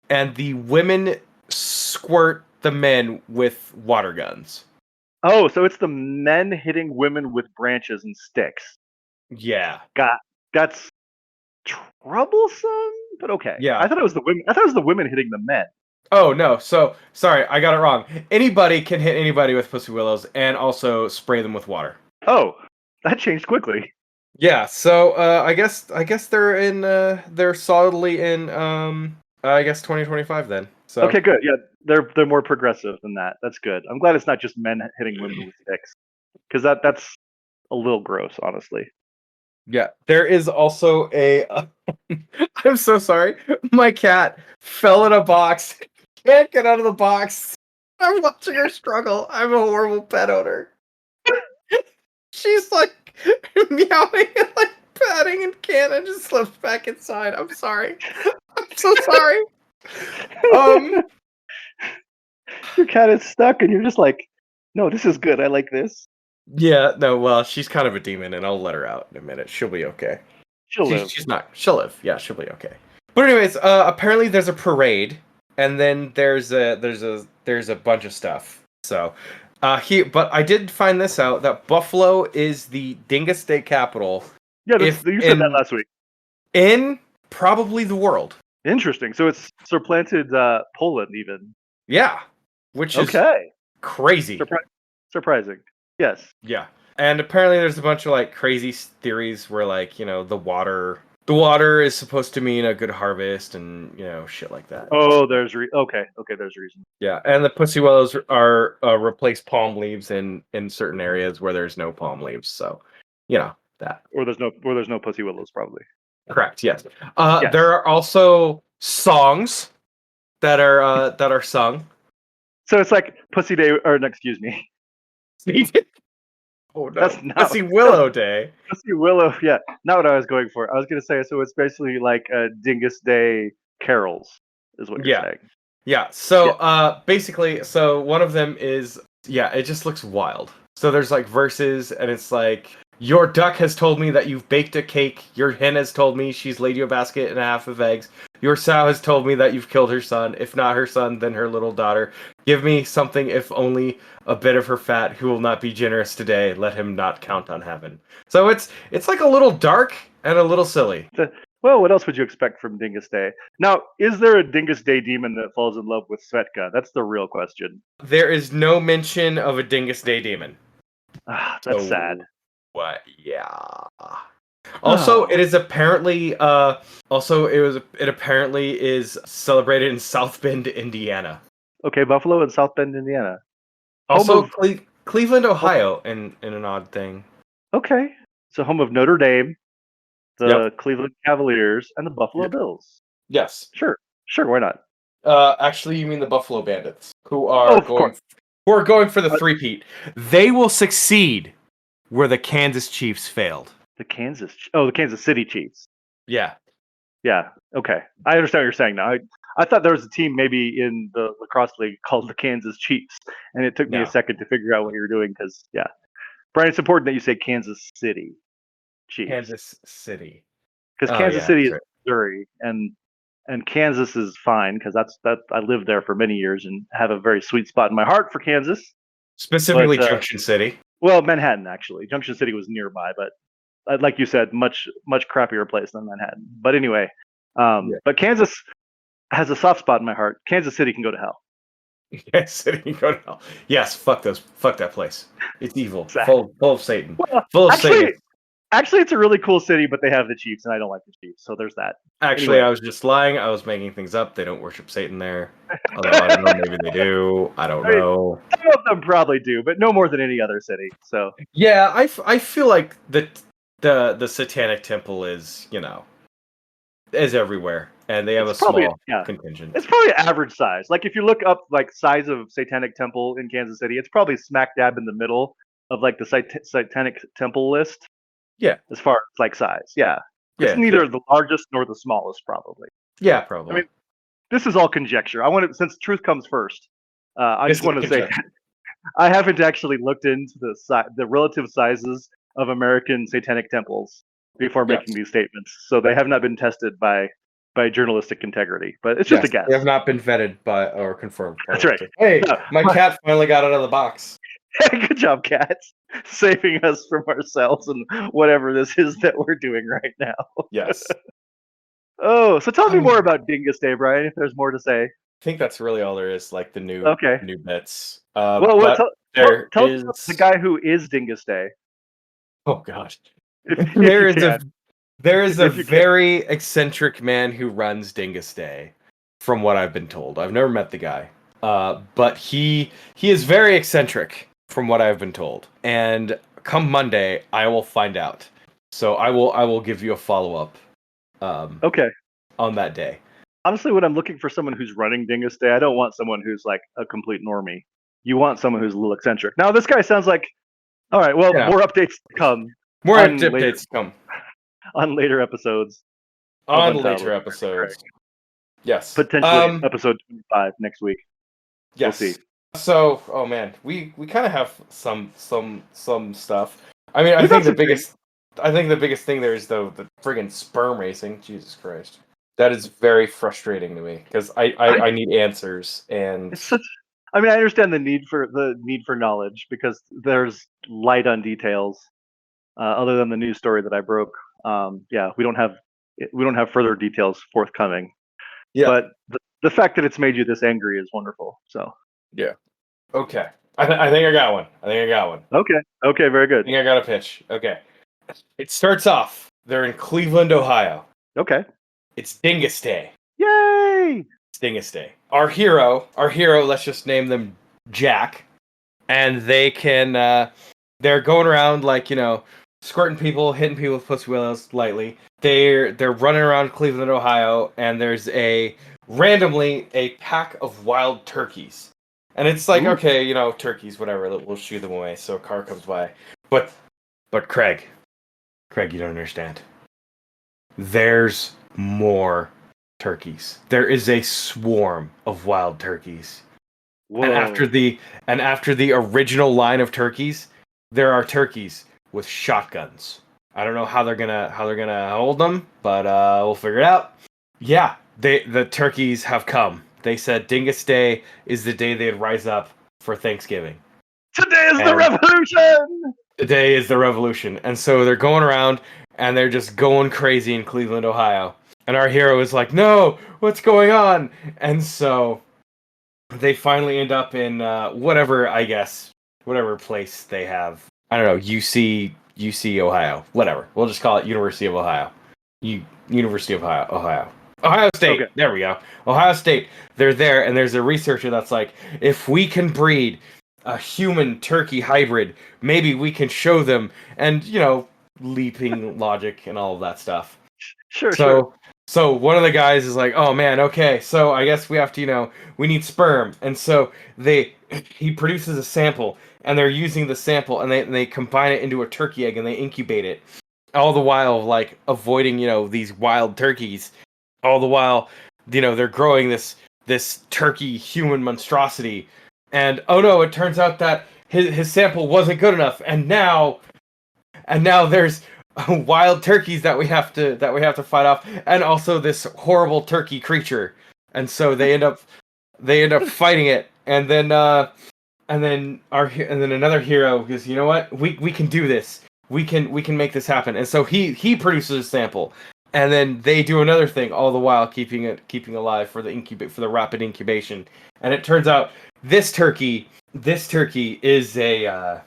Speaker 2: and the women squirt the men with water guns.
Speaker 3: Oh, so it's the men hitting women with branches and sticks.
Speaker 2: Yeah.
Speaker 3: That's troublesome, but okay.
Speaker 2: Yeah.
Speaker 3: I thought it was the women. I thought it was the women hitting the men.
Speaker 2: Oh no! So sorry, I got it wrong. Anybody can hit anybody with pussy willows and also spray them with water.
Speaker 3: Oh, that changed quickly.
Speaker 2: Yeah. So I guess they're in they're solidly in I guess 2025 then. So
Speaker 3: okay, good. Yeah, they're more progressive than that. That's good. I'm glad it's not just men hitting women with sticks, because that's a little gross, honestly.
Speaker 2: Yeah, there is also a. I'm so sorry. My cat fell in a box. Can't get out of the box. I'm watching her struggle. I'm a horrible pet owner. She's like meowing and like patting and can't. I just slipped back inside. I'm sorry. I'm so sorry.
Speaker 3: Your cat is stuck, and you're just like, no, this is good. I like this.
Speaker 2: Yeah, no, well, she's kind of a demon, and I'll let her out in a minute. She'll be okay.
Speaker 3: She'll live.
Speaker 2: She's not. She'll live. Yeah, she'll be okay. But anyways, apparently there's a parade, and then there's a bunch of stuff. So, but I did find this out that Buffalo is the Dyngus Day capital.
Speaker 3: Yeah, you said that last week.
Speaker 2: In probably the world.
Speaker 3: Interesting. So it's supplanted Poland, even.
Speaker 2: Yeah, which is crazy.
Speaker 3: Surprising. Yes.
Speaker 2: Yeah. And apparently there's a bunch of like crazy theories where like, the water is supposed to mean a good harvest and, shit like that.
Speaker 3: Oh, there's okay, there's a reason.
Speaker 2: Yeah, and the pussy willows are replace palm leaves in certain areas where there's no palm leaves. So, that.
Speaker 3: Or there's no pussy willows probably.
Speaker 2: Correct. Yes.
Speaker 3: Yes.
Speaker 2: There are also songs that are sung.
Speaker 3: So it's like Pussy Day, or no, excuse me.
Speaker 2: Oh no! That's not Pussy Willow Day.
Speaker 3: Pussy Willow, yeah, not what I was going for. I was gonna say, so it's basically like Dyngus Day carols, is what you're saying.
Speaker 2: Yeah. So basically, so one of them is it just looks wild. So there's like verses, and it's like, your duck has told me that you've baked a cake. Your hen has told me she's laid you a basket and a half of eggs. Your sow has told me that you've killed her son. If not her son, then her little daughter. Give me something, if only a bit of her fat. Who will not be generous today? Let him not count on heaven. So it's like a little dark and a little silly.
Speaker 3: Well, what else would you expect from Dyngus Day? Now, is there a Dyngus Day demon that falls in love with Svetka? That's the real question.
Speaker 2: There is no mention of a Dyngus Day demon.
Speaker 3: That's sad.
Speaker 2: What? Yeah. Also, it is apparently it apparently is celebrated in South Bend, Indiana.
Speaker 3: Okay, Buffalo and South Bend, Indiana.
Speaker 2: Also, Cleveland, Ohio, in an odd thing.
Speaker 3: Okay, so home of Notre Dame, the Cleveland Cavaliers, and the Buffalo Bills.
Speaker 2: Yes.
Speaker 3: Sure, why not?
Speaker 2: Actually, you mean the Buffalo Bandits, who are going for the three-peat. They will succeed where the Kansas Chiefs failed.
Speaker 3: The Kansas City Chiefs.
Speaker 2: Yeah.
Speaker 3: Yeah. Okay. I understand what you're saying now. I thought there was a team maybe in the lacrosse league called the Kansas Chiefs, and it took me a second to figure out what you were doing because, Brian, it's important that you say Kansas City Chiefs.
Speaker 2: Kansas City.
Speaker 3: Because Kansas City is Missouri, and Kansas is fine because I lived there for many years and have a very sweet spot in my heart for Kansas.
Speaker 2: Specifically, Junction City.
Speaker 3: Well, Manhattan actually. Junction City was nearby, but like you said, much crappier place than Manhattan. But anyway, but Kansas has a soft spot in my heart. Kansas City can go to hell.
Speaker 2: Kansas City can go to hell. Yes, fuck that place. It's evil, full of Satan, full of Satan.
Speaker 3: Actually, it's a really cool city, but they have the Chiefs, and I don't like the Chiefs, so there's that.
Speaker 2: Actually, anyway. I was just lying. I was making things up. They don't worship Satan there. Although I don't know, maybe they do. I don't know.
Speaker 3: Some of them probably do, but no more than any other city. So
Speaker 2: yeah, I feel like the Satanic Temple is, is everywhere, and they have a small contingent.
Speaker 3: It's probably average size. Like if you look up like size of Satanic Temple in Kansas City, it's probably smack dab in the middle of like the Satanic Temple list.
Speaker 2: Yeah,
Speaker 3: as far as like size. Yeah, it's neither the largest nor the smallest, probably.
Speaker 2: Yeah, probably.
Speaker 3: I mean, this is all conjecture. I want to, since truth comes first. I just want to say I haven't actually looked into the relative sizes of American Satanic temples before making these statements, so they have not been tested by journalistic integrity. But it's just a guess.
Speaker 2: They have not been vetted by or confirmed.
Speaker 3: That's right.
Speaker 2: Hey, my cat finally got out of the box.
Speaker 3: Good job, cats, saving us from ourselves and whatever this is that we're doing right now.
Speaker 2: Yes.
Speaker 3: Oh, so tell me more about Dyngus Day, Brian, if there's more to say.
Speaker 2: I think that's really all there is, like the new bits.
Speaker 3: Tell us the guy who is Dyngus Day.
Speaker 2: Oh gosh. There is a very eccentric man who runs Dyngus Day, from what I've been told. I've never met the guy. But he is very eccentric, from what I've been told. And come Monday, I will find out. So I will give you a follow-up on that day.
Speaker 3: Honestly, when I'm looking for someone who's running Dyngus Day, I don't want someone who's like a complete normie. You want someone who's a little eccentric. Now, this guy sounds like... All right, well, more updates to come.
Speaker 2: More updates to come.
Speaker 3: On later episodes.
Speaker 2: Yes.
Speaker 3: Potentially episode 25 next week.
Speaker 2: Yes.
Speaker 3: We'll see.
Speaker 2: So, oh man, we kind of have some stuff. I mean, I think the biggest thing there is though the friggin' sperm racing. Jesus Christ, that is very frustrating to me because I need answers and. It's such.
Speaker 3: I mean, I understand the need for knowledge because there's light on details. Other than the news story that I broke, we don't have further details forthcoming. Yeah. But the fact that it's made you this angry is wonderful. So.
Speaker 2: Yeah. Okay. I think I got one.
Speaker 3: Okay. Very good.
Speaker 2: I think I got a pitch. Okay. It starts off. They're in Cleveland, Ohio.
Speaker 3: Okay.
Speaker 2: It's Dyngus Day.
Speaker 3: Yay!
Speaker 2: It's Dyngus Day. Our hero. Let's just name them Jack, and they can. They're going around like squirting people, hitting people with pussy willows lightly. They're running around Cleveland, Ohio, and there's randomly a pack of wild turkeys. And it's like, okay, turkeys, whatever, we'll shoo them away. So a car comes by. But Craig, you don't understand. There's more turkeys. There is a swarm of wild turkeys. Whoa. And after the original line of turkeys, there are turkeys with shotguns. I don't know how they're gonna hold them, but we'll figure it out. Yeah, the turkeys have come. They said Dyngus Day is the day they'd rise up for Thanksgiving.
Speaker 3: Today is the revolution!
Speaker 2: Today is the revolution. And so they're going around, and they're just going crazy in Cleveland, Ohio. And our hero is like, no, what's going on? And so they finally end up in whatever place they have. I don't know, UC Ohio. Whatever. We'll just call it University of Ohio. University of Ohio. Ohio State. Okay. There we go. Ohio State. They're there, and there's a researcher that's like, if we can breed a human turkey hybrid, maybe we can show them, and leaping logic and all of that stuff.
Speaker 3: Sure.
Speaker 2: So one of the guys is like, oh man, okay, so I guess we have to, we need sperm, and so he produces a sample, and they're using the sample, and they combine it into a turkey egg, and they incubate it, all the while like avoiding these wild turkeys. All the while, they're growing this turkey human monstrosity, and oh no, it turns out that his sample wasn't good enough, and now there's wild turkeys that we have to fight off, and also this horrible turkey creature, and so they end up fighting it, and then another hero goes, you know what, we can do this, we can make this happen, and so he produces a sample. And then they do another thing, all the while keeping alive for the rapid incubation. And it turns out this turkey is a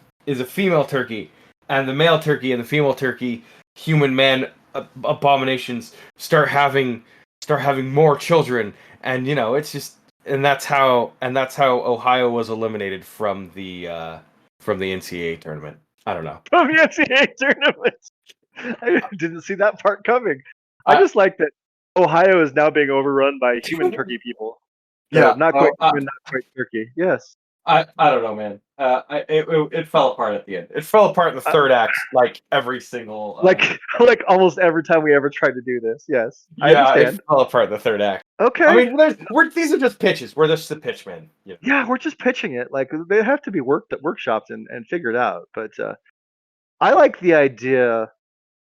Speaker 2: female turkey, and the male turkey and the female turkey, human man abominations, start having more children, and it's just, and that's how Ohio was eliminated from the NCAA tournament. I don't know.
Speaker 3: From the NCAA tournament. I didn't see that part coming. I just like that Ohio is now being overrun by human turkey people. So
Speaker 2: Yeah,
Speaker 3: not quite human, not quite turkey. Yes.
Speaker 2: I don't know, man. It fell apart at the end. It fell apart in the third act, like every single.
Speaker 3: Like almost every time we ever tried to do this. Yes, I
Speaker 2: Yeah, it
Speaker 3: understand.
Speaker 2: fell apart in the third act.
Speaker 3: Okay.
Speaker 2: I mean, these are just pitches. We're just the pitchmen. Yeah.
Speaker 3: Yeah, we're just pitching it. Like they have to be workshopped and figured out. But I like the idea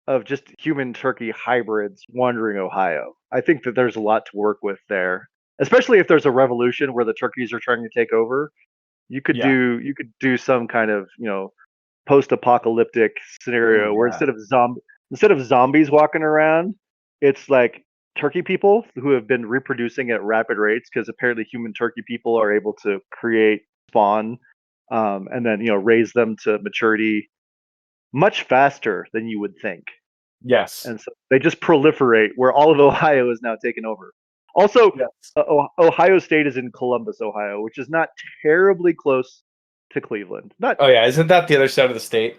Speaker 3: of just human turkey hybrids wandering Ohio. I think that there's a lot to work with there, especially if there's a revolution where the turkeys are trying to take over.
Speaker 2: Yeah.
Speaker 3: You could do some kind of post-apocalyptic scenario
Speaker 2: Ooh,
Speaker 3: where
Speaker 2: yeah.
Speaker 3: instead of zombies walking around, it's like turkey people who have been reproducing at rapid rates because apparently human turkey people are able to create spawn, and then raise them to maturity much faster than you would think.
Speaker 2: Yes.
Speaker 3: And so they just proliferate where all of Ohio is now taken over. Also,
Speaker 2: Yes.
Speaker 3: Ohio State is in Columbus, Ohio, which is not terribly close to Cleveland. Not,
Speaker 2: Oh yeah, isn't that the other side of the state?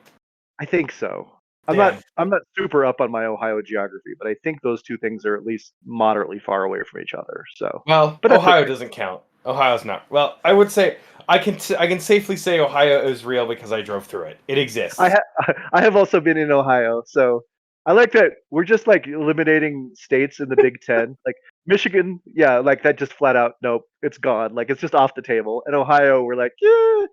Speaker 3: I think so.
Speaker 2: Damn.
Speaker 3: I'm not super up on my Ohio geography, but I think those two things are at least moderately far away from each other. So,
Speaker 2: Well,
Speaker 3: but that's
Speaker 2: Ohio
Speaker 3: okay.
Speaker 2: doesn't count. Ohio's not. Well, I would say I can safely say Ohio is real because I drove through it. It exists.
Speaker 3: I have also been in Ohio, so I like that we're just like eliminating states in the Big Ten. Like Michigan, yeah, like that just flat out, nope, it's gone. Like it's just off the table. And Ohio, we're like, yeah,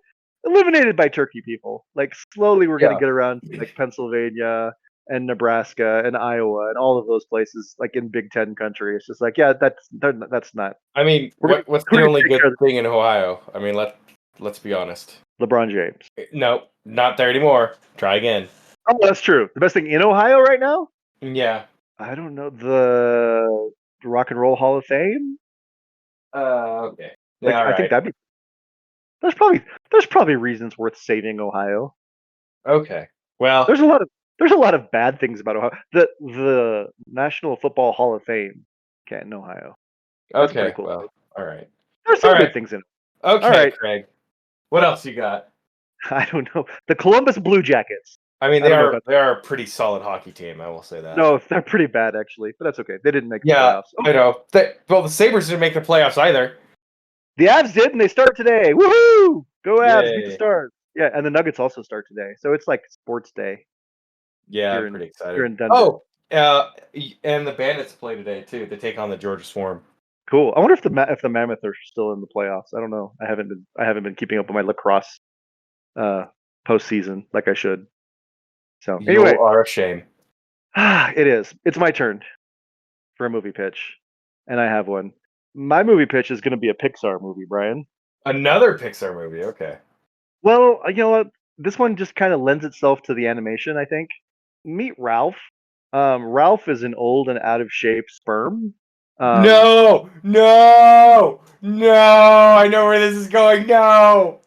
Speaker 3: eliminated by turkey people. Like slowly we're gonna
Speaker 2: Yeah.
Speaker 3: get around to like Pennsylvania and Nebraska and Iowa and all of those places like in Big Ten country. It's just like, yeah, that's not.
Speaker 2: I mean, what's
Speaker 3: We're
Speaker 2: the
Speaker 3: gonna
Speaker 2: only
Speaker 3: take
Speaker 2: good
Speaker 3: care of
Speaker 2: thing in Ohio? I mean, let's be honest.
Speaker 3: LeBron James.
Speaker 2: No, not there anymore. Try again.
Speaker 3: Oh, that's true. The best thing in Ohio right now?
Speaker 2: Yeah.
Speaker 3: I don't know, the Rock and Roll Hall of Fame.
Speaker 2: Okay.
Speaker 3: Like
Speaker 2: Yeah, all
Speaker 3: I think
Speaker 2: right.
Speaker 3: that'd be there's probably reasons worth saving Ohio.
Speaker 2: Okay. Well,
Speaker 3: There's a lot of bad things about Ohio. The National Football Hall of Fame can't in Ohio. That's a pretty
Speaker 2: okay.
Speaker 3: cool
Speaker 2: Well,
Speaker 3: place.
Speaker 2: all right.
Speaker 3: There's
Speaker 2: All
Speaker 3: some good
Speaker 2: right.
Speaker 3: things in it. All
Speaker 2: Okay,
Speaker 3: right.
Speaker 2: Craig. What else you got?
Speaker 3: I don't know. The Columbus Blue Jackets.
Speaker 2: I mean,
Speaker 3: I don't know about
Speaker 2: they are a pretty solid hockey team. I will say that.
Speaker 3: no, they're pretty bad actually, but that's okay. They didn't make the
Speaker 2: Yeah,
Speaker 3: playoffs.
Speaker 2: I know. Well, the Sabres didn't make the playoffs either.
Speaker 3: The Avs did, and they start today. Woohoo! Go Avs, beat the
Speaker 2: Yay.
Speaker 3: Stars. Yeah, and the Nuggets also start today. So it's like sports day
Speaker 2: Yeah, I'm
Speaker 3: here
Speaker 2: pretty
Speaker 3: here
Speaker 2: excited.
Speaker 3: in Denver.
Speaker 2: Oh, and the Bandits play today too. They take on the Georgia Swarm.
Speaker 3: Cool. I wonder if the Mammoth are still in the playoffs. I don't know. I haven't been keeping up with my lacrosse postseason like I should. So
Speaker 2: You
Speaker 3: anyway,
Speaker 2: are a shame.
Speaker 3: it is. It's my turn for a movie pitch, and I have one. My movie pitch is going to be a Pixar movie, Brian.
Speaker 2: Another Pixar movie. Okay.
Speaker 3: Well, you know what? This one just kind of lends itself to the animation, I think. Meet Ralph. Ralph is an old and out of shape sperm.
Speaker 2: No, no, no! I know where this is going. No.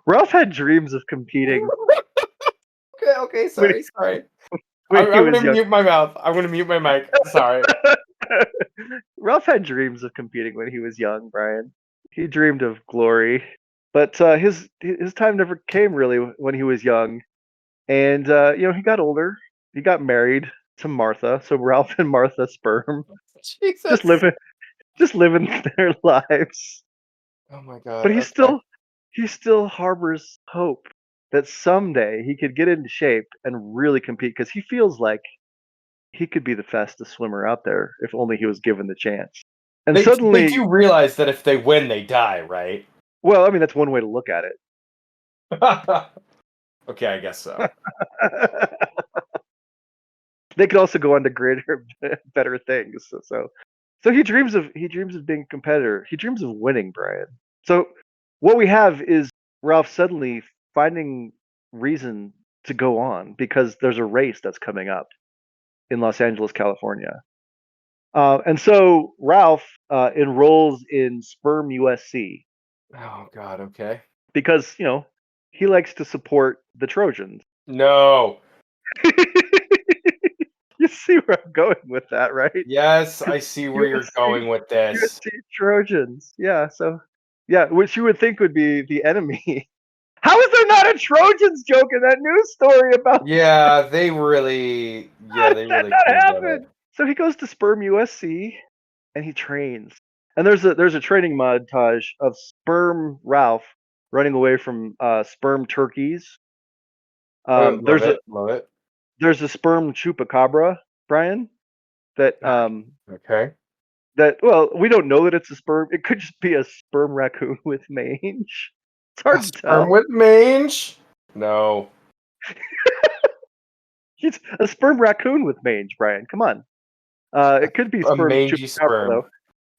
Speaker 3: Ralph had dreams of competing
Speaker 2: Okay.
Speaker 3: when,
Speaker 2: Sorry.
Speaker 3: when he
Speaker 2: I'm
Speaker 3: was
Speaker 2: gonna
Speaker 3: young.
Speaker 2: mute my mouth. I'm gonna mute my mic. Sorry.
Speaker 3: Ralph had dreams of competing when he was young, Brian. He dreamed of glory, but his time never came really when he was young. And he got older. He got married to Martha. So Ralph and Martha Sperm just
Speaker 2: Jesus.
Speaker 3: living just living their lives.
Speaker 2: Oh my God.
Speaker 3: But
Speaker 2: Okay.
Speaker 3: he still harbors hope that someday he could get into shape and really compete because he feels like he could be the fastest swimmer out there if only he was given the chance. And
Speaker 2: They
Speaker 3: suddenly,
Speaker 2: do realize that if they win, they die, right?
Speaker 3: well, I mean that's one way to look at it.
Speaker 2: Okay, I guess so.
Speaker 3: They could also go on to greater, better things. So he dreams of being a competitor. He dreams of winning, Brian. So what we have is Ralph suddenly finding reason to go on because there's a race that's coming up in Los Angeles, California. And so Ralph enrolls in Sperm USC
Speaker 2: Oh God. Okay.
Speaker 3: because he likes to support the Trojans.
Speaker 2: No.
Speaker 3: You see where I'm going with that, right?
Speaker 2: Yes, I see where you're
Speaker 3: USC,
Speaker 2: going with this.
Speaker 3: USC Trojans. Yeah, so yeah, which you would think would be the enemy How is there not a Trojans joke in that news story about
Speaker 2: Yeah, they really.
Speaker 3: how
Speaker 2: Yeah,
Speaker 3: did
Speaker 2: they
Speaker 3: that
Speaker 2: really
Speaker 3: not
Speaker 2: could have done
Speaker 3: happen?
Speaker 2: it.
Speaker 3: So he goes to Sperm USC and he trains. And there's a training montage of Sperm Ralph running away from sperm turkeys.
Speaker 2: Love it. Love it.
Speaker 3: There's a sperm chupacabra, Brian, that
Speaker 2: Okay.
Speaker 3: well, we don't know that it's a sperm. It could just be a sperm raccoon with mange. It's
Speaker 2: A
Speaker 3: hard to
Speaker 2: sperm
Speaker 3: tell.
Speaker 2: with mange? No.
Speaker 3: It's a sperm raccoon with mange, Brian. Come on. It could be
Speaker 2: A
Speaker 3: sperm
Speaker 2: mangy
Speaker 3: chupacabra
Speaker 2: sperm.
Speaker 3: though.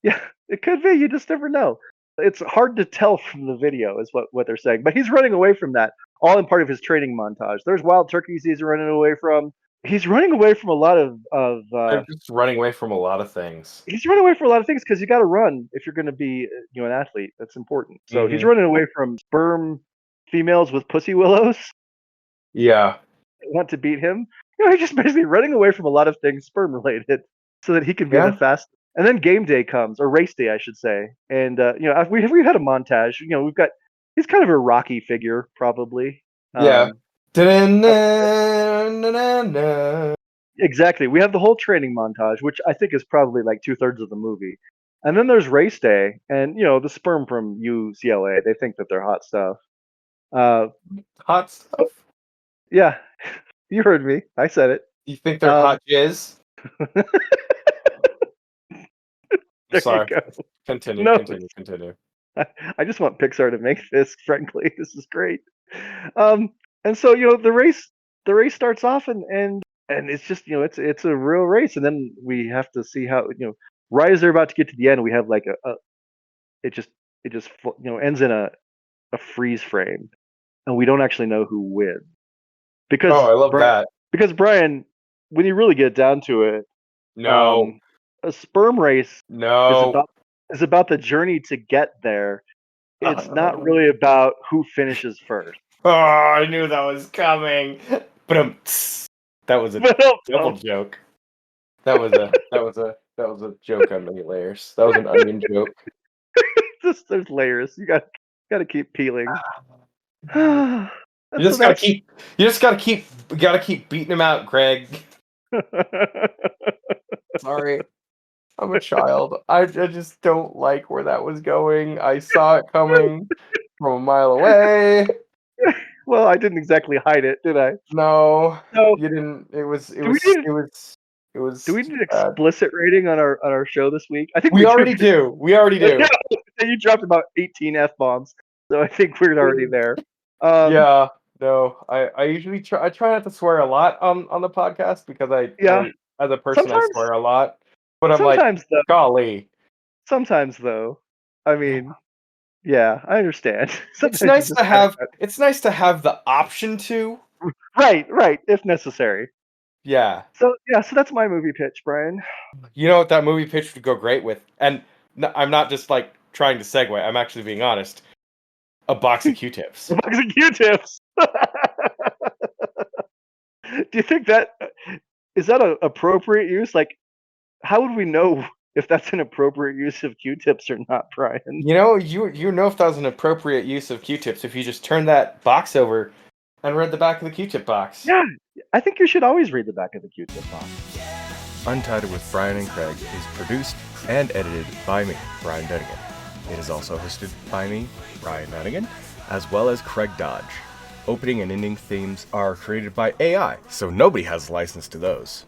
Speaker 3: Yeah, it could be. You just never know. It's hard to tell from the video, is what they're saying. But he's running away from that, all in part of his training montage. There's wild turkeys he's running away from. He's running away from a lot of
Speaker 2: They're just running away from a lot of things.
Speaker 3: he's running away from a lot of things because you got to run if you're going to be an athlete. That's important. So he's running away from sperm females with pussy willows
Speaker 2: Yeah.
Speaker 3: that want to beat him. He's just basically running away from a lot of things sperm related so that he can be
Speaker 2: Yeah.
Speaker 3: the fast. And then game day comes, or race day, I should say. And we've had a montage. We've got he's kind of a rocky figure, probably.
Speaker 2: Yeah. Da-na-na-na-na-na.
Speaker 3: Exactly. We have the whole training montage, which I think is probably like 2/3 of the movie. And then there's race day, and the sperm from UCLA, they think that they're hot stuff.
Speaker 2: Hot stuff?
Speaker 3: Yeah, you heard me. I said it.
Speaker 2: You think they're hot jizz?
Speaker 3: There
Speaker 2: Sorry.
Speaker 3: you go.
Speaker 2: Continue.
Speaker 3: No.
Speaker 2: Continue.
Speaker 3: I just want Pixar to make this. Frankly, this is great. And so the race starts off, and it's just it's a real race, and then we have to see how right as they're about to get to the end, we have like it just ends in a freeze frame, and we don't actually know who wins because
Speaker 2: Oh, I love that.
Speaker 3: because Brian, when you really get down to it,
Speaker 2: No.
Speaker 3: a sperm race
Speaker 2: No.
Speaker 3: is about the journey to get there. It's not really about who finishes first.
Speaker 2: Oh, I knew that was coming. But that was a double joke. That was a joke on many layers. That was an onion joke.
Speaker 3: There's layers. You gotta keep peeling.
Speaker 2: You just gotta keep beating him out, Greg. Sorry. I'm a child. I just don't like where that was going. I saw it coming from a mile away.
Speaker 3: Well, I didn't exactly hide it, did I?
Speaker 2: No,
Speaker 3: No.
Speaker 2: you didn't. It was.
Speaker 3: Do we need an explicit rating on our show this week? I think
Speaker 2: we already do. We already do.
Speaker 3: You dropped about 18 F-bombs, so I think we're already there.
Speaker 2: Yeah. No, I usually try. I try not to swear a lot on the podcast because I as a person I swear a lot. But I'm like, golly.
Speaker 3: Sometimes though, I mean, yeah, I understand.
Speaker 2: It's nice to have. It's nice to have the option to.
Speaker 3: Right, if necessary.
Speaker 2: Yeah.
Speaker 3: So that's my movie pitch, Brian.
Speaker 2: You know what that movie pitch would go great with, and I'm not just like trying to segue. I'm actually being honest. A box of Q-tips.
Speaker 3: A box of Q-tips. Do you think is that an appropriate use? Like, how would we know if that's an appropriate use of Q-tips or not, Brian?
Speaker 2: You know if that was an appropriate use of Q-tips if you just turned that box over and read the back of the Q-tip box.
Speaker 3: Yeah, I think you should always read the back of the Q-tip box.
Speaker 4: Untitled with Brian and Craig is produced and edited by me, Brian Dunnigan. It is also hosted by me, Brian Dunnigan, as well as Craig Dodge. Opening and ending themes are created by AI, so nobody has license to those.